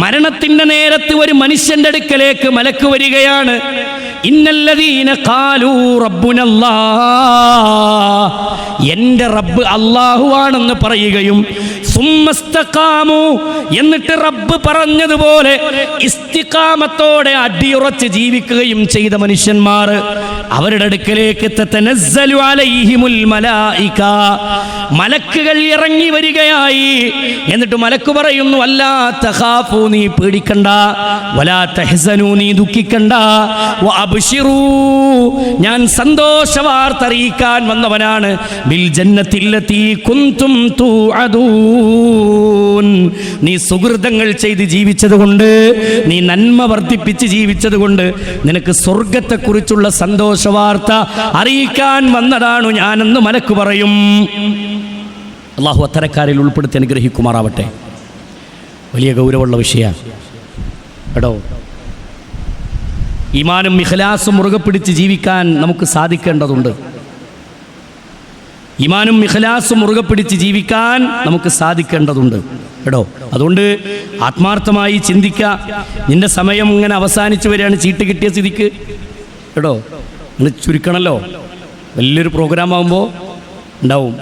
മരണത്തിന്റെ നേരത്ത് ഒരു മനുഷ്യന്റെ അടുക്കലേക്ക് മലക്ക് വരികയാണ്. ഇന്നല്ലദീന ഖാലൂ റബ്ബുനല്ലാഹ്, എൻ്റെ റബ്ബ് അല്ലാഹുവാണെന്ന് പറയുകയും സുമ്മസ്തഖാമു, എന്നിട്ട് റബ്ബ് പറഞ്ഞതുപോലെ ഇസ്തിഖാമത്തോടെ അടിയുറച്ച് ജീവിക്കുകയും ചെയ്ത മനുഷ്യന്മാർ, അവരുടെ അടുക്കലേക്ക് തതനസ്സലു അലൈഹിമുൽ മലായിക, മലക്കുകൾ ഇറങ്ങി വരികയായി. എന്നിട്ട് മലക്ക് പറയുന്നു, അല്ലാ തഖാഫു, നീ പേടിക്കണ്ട, വലാ തഹ്സനു, നീ ദുഃഖിക്കണ്ട, വഅബ്ശിറൂ, ഞാൻ സന്തോഷവാർത്ത അറിയിക്കാൻ വന്നവനാണ്, ബിൽ ജന്നത്തില്ലത്തി കുന്തും തുഅദൂൻ, നീ സുഹൃതങ്ങൾ ചെയ്ത് ജീവിച്ചതുകൊണ്ട്, നീ നന്മ വർദ്ധിപ്പിച്ച് ജീവിച്ചതുകൊണ്ട് നിനക്ക് സ്വർഗത്തെക്കുറിച്ചുള്ള സന്തോഷവാർത്ത അറിയിക്കാൻ വന്നതാണു ഞാനെന്ന് മലക്ക് പറയും. അള്ളാഹു അത്തരക്കാരിൽ ഉൾപ്പെടുത്തി അനുഗ്രഹിക്കുമാറാവട്ടെ. വലിയ ഗൗരവമുള്ള വിഷയമാണ് കേട്ടോ. ഈമാനും ഇഖ്ലാസും മുറുകെ പിടിച്ച് ജീവിക്കാൻ നമുക്ക് സാധിക്കേണ്ടതുണ്ട്. ഈമാനും ഇഖ്ലാസും മുറുകെ പിടിച്ച് ജീവിക്കാൻ നമുക്ക് സാധിക്കേണ്ടതുണ്ട് കേട്ടോ. അതുകൊണ്ട് ആത്മാർത്ഥമായി ചിന്തിക്കുക. നിന്റെ സമയം ഇങ്ങനെ അവസാനിച്ചു വരികയാണ്, ചീട്ട് കിട്ടിയ സ്ഥിതിക്ക് കേട്ടോ. നിങ്ങൾ ചുരുക്കണമല്ലോ. വലിയൊരു പ്രോഗ്രാം ആകുമ്പോൾ ഉണ്ടാവും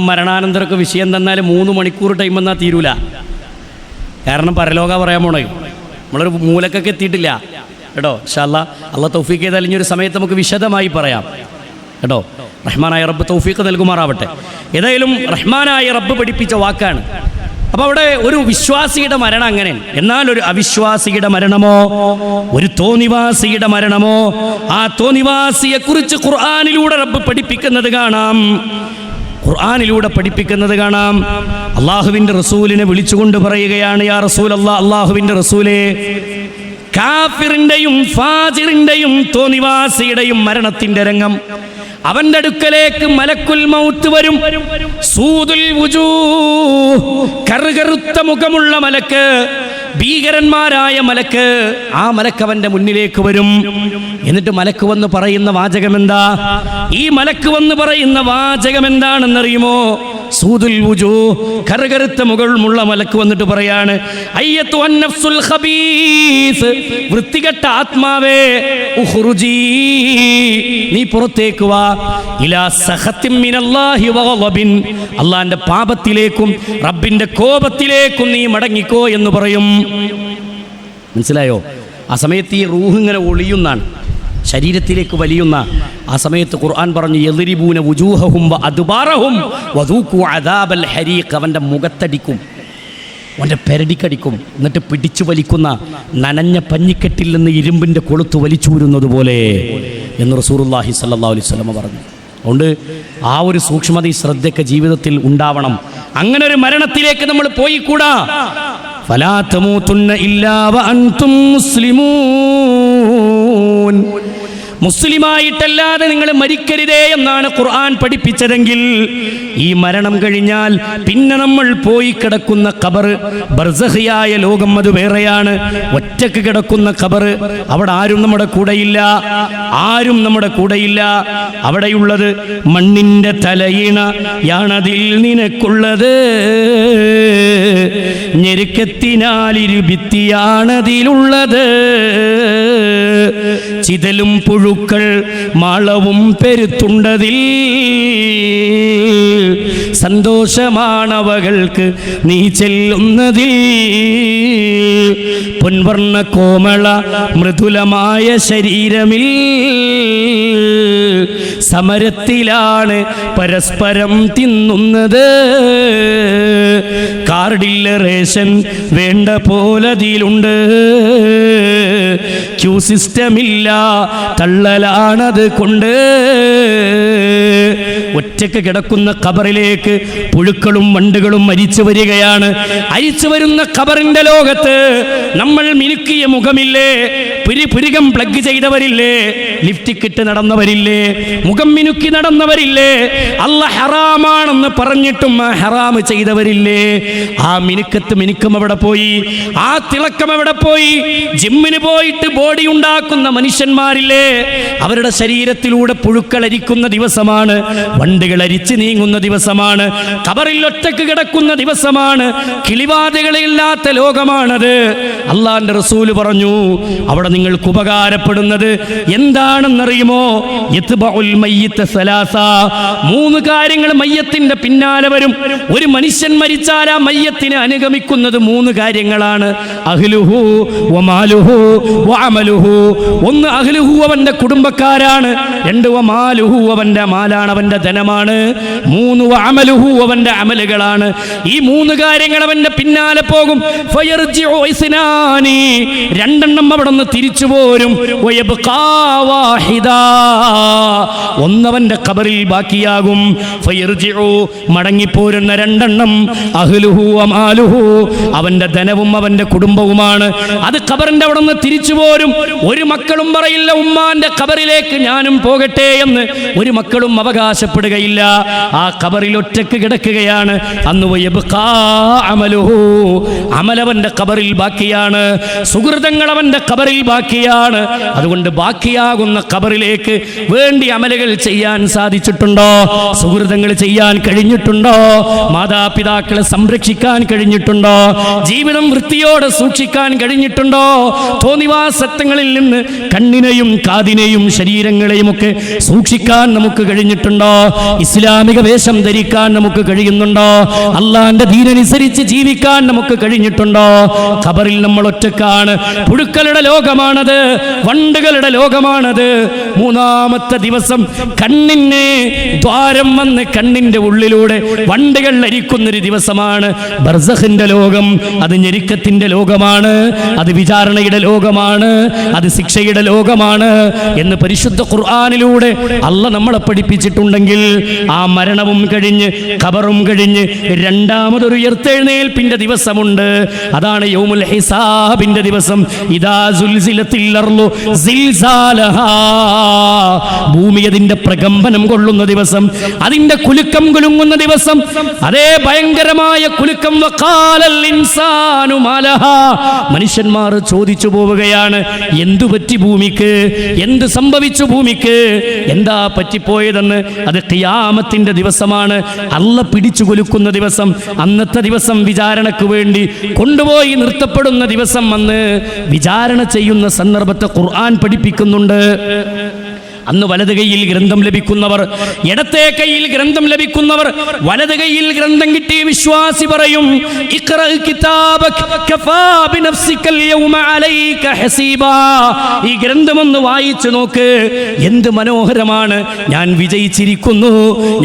മരണാനന്തരമൊക്കെ വിഷയം തന്നാൽ 3 മണിക്കൂർ ടൈം എന്നാൽ തീരൂല. കാരണം പരലോക പറയാൻ പോണേ, നമ്മളൊരു മൂലക്കൊക്കെ എത്തിയിട്ടില്ല കേട്ടോ. ഇൻഷാ അല്ലാഹ് അള്ളാഹ് തൗഫീഖ് ചെയ്താൽ ഇനിയൊരു സമയത്ത് നമുക്ക് വിശദമായി പറയാം കേട്ടോ. റഹ്മാനായ റബ്ബ് തൗഫീഖ് നൽകുമാറാവട്ടെ. ഏതായാലും റഹ്മാനായ റബ്ബ് പഠിപ്പിച്ച വാക്കാണ്. അപ്പോൾ അവിടെ ഒരു വിശ്വാസിയുടെ മരണം അങ്ങനെ, എന്നാൽ ഒരു അവിശ്വാസിയുടെ മരണമോ, ഒരു തോന്നിവാസിയുടെ മരണമോ, ആ തോന്നിവാസിയെ കുറിച്ച് ഖുർആനിലൂടെ റബ്ബ് പഠിപ്പിക്കുന്നത് കാണാം. അള്ളാഹുവിൻ്റെ റസൂലിനെ വിളിച്ചുകൊണ്ട് പറയുകയാണ്, യാ റസൂലല്ലാഹ്, അള്ളാഹുവിൻ്റെ റസൂലേ, കാഫിറിന്റെയും ഫാജിറിന്റെയും തോന്നിവാസിയുടെയും മരണത്തിന്റെ രംഗം, അവന്റെ അടുക്കലേക്ക് മലക്കുൽ മൗത്ത് വരും. സൂദുൽ വുജൂഹ്, കറുകറുത്ത മുഖമുള്ള മലക്ക്, ഭീകരന്മാരായ മലക്ക്, ആ മലക്ക് അവന്റെ മുന്നിലേക്ക് വരും. എന്നിട്ട് മലക്ക് വന്ന് പറയുന്ന വാചകം എന്താ? ഈ മലക്ക് വന്ന് പറയുന്ന വാചകം എന്താണെന്നറിയുമോ? സൂദുൽ വുജൂഹ്, കറുകറുത്ത മുഖമുള്ള മലക്ക് വന്നിട്ട് പറയാണ്, അയ്യത്തു അന്നഫ്സുൽ ഖബീസ്, വൃത്തികെട്ട ആത്മാവേ, ഉഖ്റുജീ, നീ പുറത്തേക്ക് വാ, ഇലാ സഖത്തിൻ മിനല്ലാഹി വഗളബിൻ, അല്ലാഹുവിന്റെ പാപത്തിലേക്കും റബ്ബിന്റെ കോപത്തിലേക്കും നീ മടങ്ങിക്കോ എന്ന് പറയും. മനസ്സിലായോ? ആ സമയത്ത് ഈ റൂഹ് ഇങ്ങനെ ഒളിയുന്നാണ്, ശരീരത്തിലേക്ക് വലിയുന്ന ആ സമയത്ത് ഖുർആൻ പറഞ്ഞു, യദ്രിബൂന വുജൂഹഹും വഅദ്ബാറഹും വദൂഖു അദാബൽ ഹരീഖ്, അവൻ്റെ മുഖത്തടിക്കും, അവൻ്റെ പെരടിക്കടിക്കും, എന്നിട്ട് പിടിച്ചു വലിക്കുന്ന നനഞ്ഞ പഞ്ഞിക്കെട്ടിൽ നിന്ന് ഇരുമ്പിൻ്റെ കൊളുത്ത് വലിച്ചൂരുന്നത് പോലെ എന്ന് റസൂലുള്ളാഹി സ്വല്ലല്ലാഹു അലൈഹി വസല്ലം പറഞ്ഞു. അതുകൊണ്ട് ആ ഒരു സൂക്ഷ്മത, ശ്രദ്ധയൊക്കെ ജീവിതത്തിൽ ഉണ്ടാവണം. അങ്ങനെ ഒരു മരണത്തിലേക്ക് നമ്മൾ പോയിക്കൂടാ. ഫലാ തമൂതുന്ന ഇല്ലാ വഅൻതും മുസ്ലിമൂൻ, മുസ്ലിമായിട്ടല്ലാതെ നിങ്ങൾ മരിക്കരുതേ എന്നാണ് ഖുർആൻ പഠിപ്പിച്ചതെങ്കിൽ, ഈ മരണം കഴിഞ്ഞാൽ പിന്നെ നമ്മൾ പോയി കിടക്കുന്ന ഖബർ, ബർസഖിയായ ലോകം, അത് വേറെയാണ്. ഒറ്റക്ക് കിടക്കുന്ന ഖബർ, അവിടെ ആരും നമ്മുടെ കൂടെയില്ല. അവിടെയുള്ളത് മണ്ണിൻ്റെ തലയിണയാണതിൽ നിനക്കുള്ളത്, ഞെരുക്കത്തിനാലിരു ഭിത്തിയാണതിലുള്ളത്, ചിതലും പുഴുക്കൾ മാളവും പെരുത്തുണ്ടതിൽ, സന്തോഷമാണവകൾക്ക് നീ ചെല്ലുന്നതിൽ, പൊൻവർണ്ണ കോമള മൃദുലമായ ശരീരമിൽ, സമരത്തിലാണ് പരസ്പരം തിന്നുന്നത്, കാർഡില്ല റേഷൻ വേണ്ട പോലതിലുണ്ട്, ക്യൂ സിസ്റ്റമില്ല, തള്ളലാണത് കൊണ്ട്. ഒറ്റക്ക് കിടക്കുന്ന ഖബറിലേക്ക് പുഴുക്കളും വണ്ടുകളും അരിച്ചു വരികയാണ്. അരിച്ചു വരുന്ന ഖബറിന്റെ ലോകത്ത് നമ്മൾ മിനുക്കിയ മുഖമില്ലേ, പുരികം പ്ലഗ് ചെയ്തവരില്ലേ, ലിഫ്റ്റിക്കിട്ട് നടന്നവരില്ലേ, മുഖം മിനുക്കി നടന്നവരില്ലേ, അല്ലാഹ് ഹറാമാണെന്ന് പറഞ്ഞിട്ടും ആ ഹറാം ചെയ്തവരില്ലേ? ആ മിനുക്കം എവിടെ പോയി? ആ തിളക്കം എവിടെ പോയി? ജിമ്മിന് പോയിട്ട് ബോഡി ഉണ്ടാക്കുന്ന മനുഷ്യന്മാരില്ലേ, അവരുടെ ശരീരത്തിലൂടെ പുഴുക്കൾ അരിക്കുന്ന ദിവസമാണ്, വണ്ടുകൾ അരിച്ചു നീങ്ങുന്ന ദിവസമാണ്, ഖബറിൽ ഒറ്റക്ക് കിടക്കുന്ന ദിവസമാണ്, കിളിവാതികളില്ലാത്ത ലോകമാണത്. അള്ളാന്റെ റസൂല് പറഞ്ഞു, അവിടെ നിങ്ങൾക്ക് ഉപകാരപ്പെടുന്നത് എന്താണെന്നറിയുമോ? യത്ബഉൽ മയ്യിത സലാസ, 3 കാര്യങ്ങൾ മയ്യത്തിന്റെ പിന്നാലെ വരും. ഒരു മനുഷ്യൻ മരിച്ചാൽ ആ മയ്യത്തിനെ അനുഗമിക്കുന്നത് 3 കാര്യങ്ങളാണ്. അഹ്ലുഹു വമാലുഹു വഅമലുഹു. 1 അഹ്ലുഹു, അവന്റെ കുടുംബക്കാരാണ്. 2 വമാലുഹു, അവന്റെ മാലാണ്, അവന്റെ ധനമാണ്. 3 വഅമലുഹു, അവന്റെ അമലുകളാണ്. ഈ 3 കാര്യങ്ങൾ അവന്റെ പിന്നാലെ പോകും. ഫയർജിഉ ഇസ്നാനി, 2 അവിടെ നിന്ന് തിരിച്ചു പോരും. വയബ്ഖാ വാഹിദാ, 1 അവന്റെ ഖബറിൽ ബാക്കിയാകും. ഫയർജിഉ, മടങ്ങിപ്പോരുന്ന 2 അഹ്ലുഹു വമാലുഹു, അവന്റെ ധനവും അവന്റെ കുടുംബവുമാണ്. അത് ഖബറിന്റെ അവിടെ നിന്ന് തിരിച്ചു പോരും. ഒരു മക്കളും പറയില്ല ഉമ്മാന്റെ ഖബറിലേക്ക് ഞാനും പോകട്ടെ എന്ന്. ഒരു മക്കളും അവകാശപ്പെടുകയില്ല. ആ ഖബറിൽ ഒറ്റക്ക് കിടക്കുകയാണ്. അന്ന് വയബ്ഖാ അമലുഹു, അമലവന്റെ ഖബറിൽ ബാക്കിയാണ്, സുഹൃതങ്ങൾ അവന്റെ ഖബറിൽ ബാക്കിയാണ്. അതുകൊണ്ട് ബാക്കിയാകുന്ന ഖബറിലേക്ക് വേണ്ടി അമലുകൾ ചെയ്യാൻ സാധിച്ചിട്ടുണ്ടോ? സുഹൃതങ്ങൾ ചെയ്യാൻ കഴിഞ്ഞിട്ടുണ്ടോ? മാതാപിതാക്കളെ സംരക്ഷിക്കാൻ കഴിഞ്ഞിട്ടുണ്ടോ? ജീവിതം വൃത്തിയോടെ സൂക്ഷിക്കാൻ കഴിഞ്ഞിട്ടുണ്ടോ? തോന്നിവാസത്വങ്ങളിൽ നിന്ന് കണ്ണിനെയും കാതിനെയും ശരീരങ്ങളെയും ഒക്കെ സൂക്ഷിക്കാൻ നമുക്ക് കഴിഞ്ഞിട്ടുണ്ടോ? ഇസ്ലാമിക വേഷം ധരിക്കാൻ നമുക്ക് കഴിയുന്നുണ്ടോ? അള്ളാന്റെ ദീനനുസരിച്ച് ജീവിക്കാൻ നമുക്ക് കഴിഞ്ഞിട്ടുണ്ടോ? ഖബറിൽ നമ്മൾ ഒറ്റക്കാണ്. പുഴുക്കളുടെ ലോകമാണത്, വണ്ടുകളുടെ ലോകമാണത്. 3-ാമത്തെ ദിവസം കണ്ണിന് ദ്വാരം വന്ന് കണ്ണിന്റെ ഉള്ളിലൂടെ വണ്ടുകൾ അരിക്കുന്നൊരു ദിവസമാണ്. ബർസഖിന്റെ ലോകം, അത് ഞെരുക്കത്തിന്റെ ലോകമാണ്, അത് വിചാരണയുടെ ലോകമാണ്, അത് ശിക്ഷയുടെ ലോകമാണ് എന്ന് പരിശുദ്ധ ഖുർആനിലൂടെ അള്ളാഹ് നമ്മളെ പഠിപ്പിച്ചിട്ടുണ്ടെങ്കിൽ, ആ മരണവും കഴിഞ്ഞ് ഖബറും കഴിഞ്ഞ് 2ാമതൊരു ഉയർത്തെഴുന്നേൽപ്പിന്റെ ദിവസമുണ്ട്. അതാണ് യൗമുൽ ഹിസാബിന്റെ ദിവസം. ഇദാ സുൽസിലത്തിൽ അർളു സിൽസാലഹാ, ഭൂമി അതിന്റെ പ്രകമ്പനം കൊള്ളുന്ന ദിവസം, അതിന്റെ കുലുക്കം കുലുങ്ങുന്ന ദിവസം, അതേ ഭയങ്കരമായ കുലുക്കം. വഖാലൽ ഇൻസാനു മാലഹാ, മനുഷ്യന്മാർ ചോദിച്ചു പോവുകയാണ്, എന്തു പറ്റി ഭൂമിക്ക്, എന്ത് സംഭവിച്ചു ഭൂമിക്ക്, എന്താ പറ്റിപ്പോയതെന്ന്. അത് ഖിയാമത്തിന്റെ ദിവസമാണ്, അല്ലാഹ് പിടിച്ചു കൊലുക്കുന്ന ദിവസം. അന്നത്തെ ദിവസം വിചാരണക്ക് വേണ്ടി കൊണ്ടുപോയി നിർത്തപ്പെടുന്ന ദിവസം വന്ന് വിചാരണ ചെയ്യുന്ന സന്ദർഭത്തെ ഖുർആൻ പഠിപ്പിക്കുന്നുണ്ട്. അന്ന് വലത് കൈയിൽ ഗ്രന്ഥം ലഭിക്കുന്നവർ, ഇടത്തെ കൈയിൽ ഗ്രന്ഥം ലഭിക്കുന്നവർ, വലത് കൈയിൽ ഗ്രന്ഥം കിട്ടിയ വിശ്വാസി പറയും, ഇഖ്റ കിതാബക കഫാ ബിനഫ്സികൽ യൗമ അലൈക ഹസീബാ, ഈ ഗ്രന്ഥം ഒന്ന് വായിച്ചു നോക്ക്, എന്ത് മനോഹരമാണ്, ഞാൻ വിജയിച്ചിരിക്കുന്നു,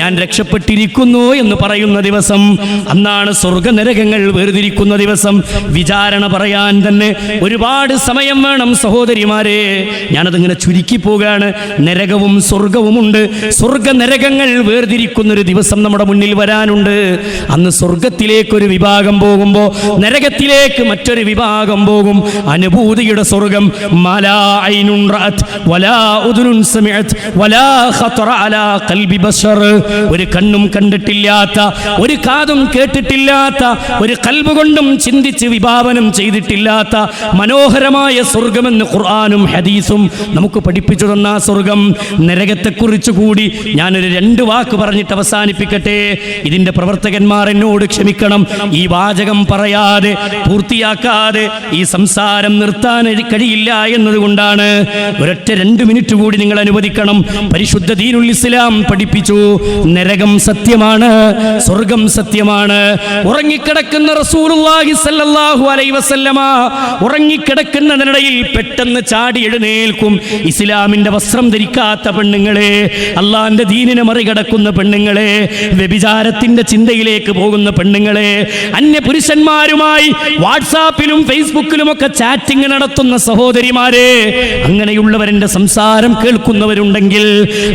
ഞാൻ രക്ഷപ്പെട്ടിരിക്കുന്നു എന്ന് പറയുന്ന ദിവസം. അന്നാണ് സ്വർഗനരകങ്ങൾ വേർതിരിക്കുന്ന ദിവസം. വിചാരണ പറയാൻ തന്നെ ഒരുപാട് സമയം വേണം സഹോദരിമാരെ. ഞാനതിങ്ങനെ ചുരുക്കി പോകാണ്. നരകവും സ്വർഗവുമുണ്ട്. സ്വർഗ നരകങ്ങൾ വേർതിരിക്കുന്നൊരു ദിവസം നമ്മുടെ മുന്നിൽ വരാനുണ്ട്. അന്ന് സ്വർഗത്തിലേക്കൊരു വിഭാഗം പോകുമ്പോൾ നരകത്തിലേക്ക് മറ്റൊരു വിഭാഗം പോകും. അനുഭൂതിയുടെ സ്വർഗം. മാലാ ഐനുൻ റഅത് വലാ ഉദുനുൻ സമിഅത് വലാ ഖതറ അലാ ഖൽബി ബശർ, ഒരു കണ്ണും കണ്ടിട്ടില്ലാത്ത, ഒരു കാതും കേട്ടിട്ടില്ലാത്ത, ഒരു ഖൽബ് കൊണ്ടും ചിന്തിച്ച് വിഭാവനം ചെയ്തിട്ടില്ലാത്ത മനോഹരമായ സ്വർഗമെന്ന് ഖുർആനും ഹദീസും നമുക്ക് പഠിപ്പിച്ചു തന്ന സ്വർഗം. നരകത്തെക്കുറിച്ച് കൂടി ഞാനൊരു 2 വാക്ക് പറഞ്ഞിട്ട് അവസാനിപ്പിക്കട്ടെ. ഇതിന്റെ പ്രവർത്തകന്മാർ എന്നോട് ക്ഷമിക്കണം. ഈ വാചകം പറയാതെ പൂർത്തിയാക്കാതെ ഈ സംസാരം നിർത്താൻ കഴിയില്ല എന്നതുകൊണ്ടാണ്. ഒരൊറ്റ 2 മിനിറ്റ് കൂടി നിങ്ങൾ അനുവദിക്കണം. പരിശുദ്ധ ദീനുൽ ഇസ്ലാം പഠിപ്പിച്ചു, നരകം സത്യമാണ്, സ്വർഗം സത്യമാണ്. ഉറങ്ങിക്കിടക്കുന്ന റസൂലുള്ളാഹി സ്വല്ലല്ലാഹു അലൈഹി വസല്ലമ ഉറങ്ങിക്കിടക്കുന്നതിനിടയിൽ പെട്ടെന്ന് ചാടി എഴുന്നേൽക്കും. ഇസ്ലാമിന്റെ വസ്ത്രം ധരിക്കും അറിഞ്ഞിരിക്കാത്ത പെണ്ണുങ്ങളെ, അള്ളാന്റെ ദീനിനെ മറികടക്കുന്ന പെണ്ണുങ്ങളെ, വ്യഭിചാരത്തിന്റെ ചിന്തയിലേക്ക് പോകുന്ന പെണ്ണുങ്ങളെ, അന്യ പുരുഷന്മാരുമായി വാട്സാപ്പിലും ഫേസ്ബുക്കിലും ഒക്കെ ചാറ്റിംഗ് നടത്തുന്ന സഹോദരിമാരെ, അങ്ങനെയുള്ളവരുടെ സംസാരം കേൾക്കുന്നവരുണ്ടെങ്കിൽ,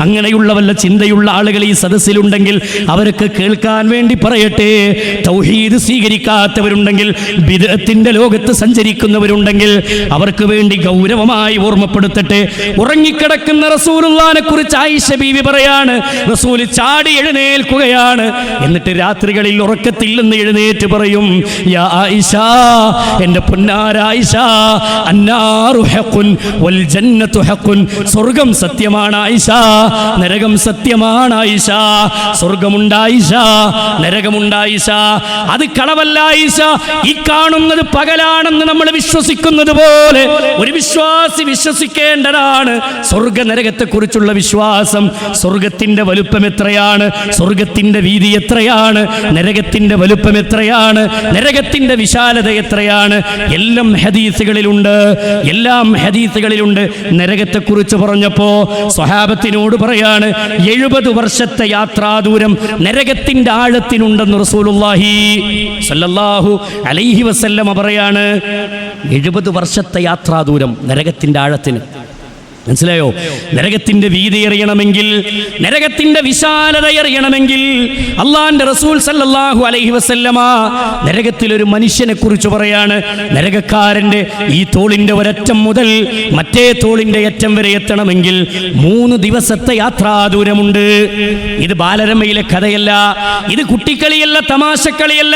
അങ്ങനെയുള്ള വല്ല ചിന്തയുള്ള ആളുകൾ ഈ സദസ്സിലുണ്ടെങ്കിൽ അവർക്ക് കേൾക്കാൻ വേണ്ടി പറയട്ടെ. തൗഹീദ് സ്വീകരിക്കാത്തവരുണ്ടെങ്കിൽ, ബിദ്അത്തിന്റെ ലോകത്ത് സഞ്ചരിക്കുന്നവരുണ്ടെങ്കിൽ അവർക്ക് വേണ്ടി ഗൗരവമായി ഓർമ്മപ്പെടുത്തട്ടെ. ഉറങ്ങിക്കിടക്കുന്ന റസൂലുള്ളാഹിനെ കുറിച്ച് ആയിഷ ബീവി പറയാണ്, റസൂൽ ചാടി എഴുന്നേൽക്കുകയാണ്. എന്നിട്ട് രാത്രികളിൽ ഉറക്കത്തിൽ നിന്ന് എഴുന്നേറ്റ് പറയും, യാ ആയിഷ, എന്റെ പൊന്നാര ആയിഷ, അന്നാറു ഹഖുൻ വൽ ജന്നത്തു ഹഖുൻ, സ്വർഗ്ഗം സത്യമാണ് ആയിഷ, നരകം സത്യമാണ് ആയിഷ. സ്വർഗ്ഗമുണ്ടായിഷ, നരകമുണ്ടായിഷ, അത് കളവല്ല ആയിഷ. ഈ കാണുന്നത് പകലാണെന്ന് നമ്മൾ വിശ്വസിക്കുന്നത് പോലെ ഒരു വിശ്വാസി വിശ്വസിക്കേണ്ടതാണ് സ്വർഗ്ഗ നരകത്തെ കുറിച്ചുള്ള വിശ്വാസം. സ്വർഗ്ഗത്തിന്റെ വലുപ്പം എത്രയാണ്, സ്വർഗ്ഗത്തിന്റെ വീതി എത്രയാണ്, നരകത്തിന്റെ വലുപ്പം എത്രയാണ്, നരകത്തിന്റെ വിശാലത എത്രയാണ്, എല്ലാം ഹദീസുകളിലുണ്ട്, എല്ലാം ഹദീസുകളിലുണ്ട്. നരകത്തെ കുറിച്ച് പറഞ്ഞപ്പോ സ്വഹാബത്തിനോട് പറയാണ്, 70 വർഷത്തെ യാത്രാദൂരം നരകത്തിന്റെ ആഴത്തിനുണ്ടെന്ന് റസൂലുള്ളാഹി സ്വല്ലല്ലാഹു അലൈഹി വസല്ലമ പറയാണ്. 70 വർഷത്തെ യാത്രാദൂരം നരകത്തിന്റെ ആഴത്തിന്. മനസ്സിലായോ? നരകത്തിന്റെ വീതി അറിയണമെങ്കിൽ, നരകത്തിന്റെ വിശാലത അറിയണമെങ്കിൽ അള്ളാന്റെ റസൂൽ സല്ലല്ലാഹു അലൈഹി വസല്ലമ നരകത്തിൽ ഒരു മനുഷ്യനെ കുറിച്ച് പറയാണ്, നരകക്കാരന്റെ ഈ തോളിന്റെ ഒരറ്റം മുതൽ മറ്റേ തോളിന്റെ അറ്റം വരെ എത്തണമെങ്കിൽ 3 ദിവസത്തെ യാത്രാദൂരമുണ്ട്. ഇത് ബാലരമയിലെ കഥയല്ല, ഇത് കുട്ടിക്കളിയല്ല, തമാശക്കളിയല്ല.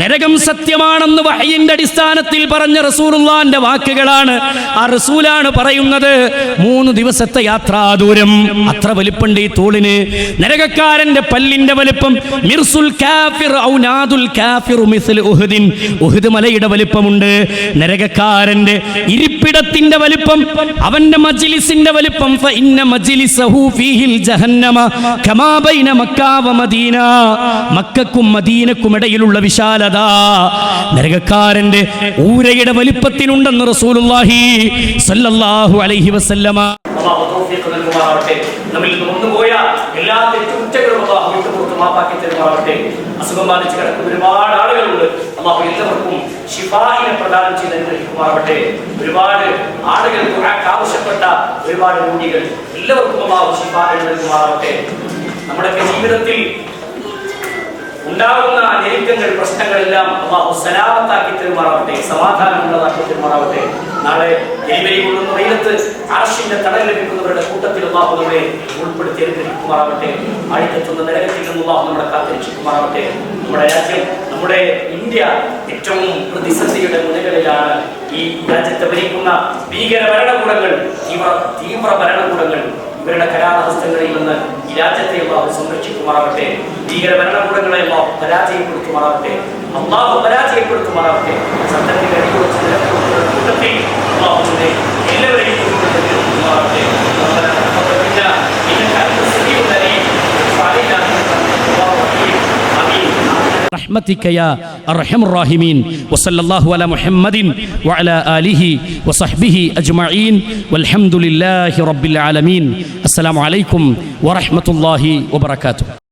നരകം സത്യമാണെന്ന് വഹയിന്റെ അടിസ്ഥാനത്തിൽ പറഞ്ഞ റസൂലുള്ളാഹിന്റെ വാക്കുകളാണ്. ആ റസൂലാണ് പറയുന്നത്, 3 ദിവസത്തെ യാത്രാദൂരം. അത്ര വലിപ്പുണ്ട് ഈ തോളിന്. നരകക്കാരന്റെ പല്ലിന്റെ വലിപ്പം മിർസുൽ കാഫിർ ഔ നാദുൽ കാഫിർ മിസ്ൽ ഉഹുദിൻ, ഉഹുദ് മലയുടെ വലിപ്പമുണ്ട്. നരകക്കാരന്റെ ഇരിപ്പിടത്തിന്റെ വലിപ്പം, അവന്റെ മജ്ലിസിന്റെ വലിപ്പം, ഫഇന്ന മജ്ലിസഹു ഫീഹിൽ ജഹന്നമ കമാ ബൈന മക്ക വ മദീന, മക്കക്കും മദീനക്കും ഇടയിലുള്ള വിശാലത നരകക്കാരന്റെ ഊരയുടെ വലിപ്പത്തിനുണ്ടെന്ന് റസൂലുള്ളാഹി സ്വല്ലല്ലാഹു അലൈഹി വസല്ലമ. അല്ലാഹു തൗഫീഖ് നൽകുമാറാവട്ടെ. നമ്മിൽ നിന്ന് വന്നുപോയ എല്ലാ തെറ്റുകുറ്റങ്ങളും അല്ലാഹു വിട്ടുപുറത്ത് മാപ്പാക്കി തരുമാറാവട്ടെ. അസുഖം ബാധിച്ച് കിടക്കുന്ന ഒരുപാട് ആളുകളുണ്ട്. അല്ലാഹു എല്ലാവർക്കും ശിഫാഇനെ പ്രദാനം ചെയ്ത് അനുഗ്രഹിക്കുമാറാവട്ടെ. ഒരുപാട് ആളുകൾ ദുആക്ക് ആവശ്യപ്പെട്ട ഒരുപാട് രോഗികൾ, എല്ലാവർക്കും അല്ലാഹു ശിഫാഇനെ നൽകുമാറാവട്ടെ. നമ്മുടെ ജീവിതത്തിൽ ഉണ്ടാകുന്ന ഞെരുക്കങ്ങൾ, പ്രശ്നങ്ങളെല്ലാം അല്ലാഹു സലാമത്താക്കി തരുമാറാവട്ടെ, സമാധാനമുള്ളതാക്കി തരുമാറാവട്ടെ. നാളെ ഡെലിവറി കൊള്ളുന്ന വെയിലത്ത് അർശിന്റെ തണൽ ലഭിക്കുന്നവരുടെ കൂട്ടത്തിൽ അല്ലാഹു നമ്മെ ഉൾപ്പെടുത്തി അനുഗ്രഹിക്കുമാറാവട്ടെ. ആഴ്ത്തെത്തുന്ന നരകത്തിൽ നിന്ന് അല്ലാഹു നമ്മളെ കാത്തിരക്ഷിക്കുമാറാവട്ടെ. നമ്മുടെ രാജ്യം, നമ്മുടെ ഇന്ത്യ ഏറ്റവും പ്രതിസന്ധിയുടെ മുനകളിലാണ്. ഈ രാജ്യത്തെ ഭരിക്കുന്ന ഭീകര ഭരണകൂടങ്ങൾ, തീവ്ര ഭരണകൂടങ്ങൾ, ഇവരുടെ കരാഹസ്തങ്ങളിൽ നിന്ന് ഈ രാജ്യത്തെ അല്ലാഹു സംരക്ഷിക്കുമാറാവട്ടെ. ഭീകര ഭരണകൂടങ്ങളെ അല്ലാഹു പരാജയപ്പെടുത്തുമാറാവട്ടെ. അല്ലാഹു പരാജയപ്പെടുത്തുമാറാവട്ടെ. സത്യത്തിന്റെ കൂട്ടത്തിൽ അല്ലാഹുവിനെ എല്ലാവരെയും ഉൾപ്പെടുത്തുമാറാവട്ടെ. رحمتك يا أرحم الراحمين وصلى الله على محمد وعلى آله وصحبه أجمعين والحمد لله رب العالمين. السلام عليكم ورحمة الله وبركاته.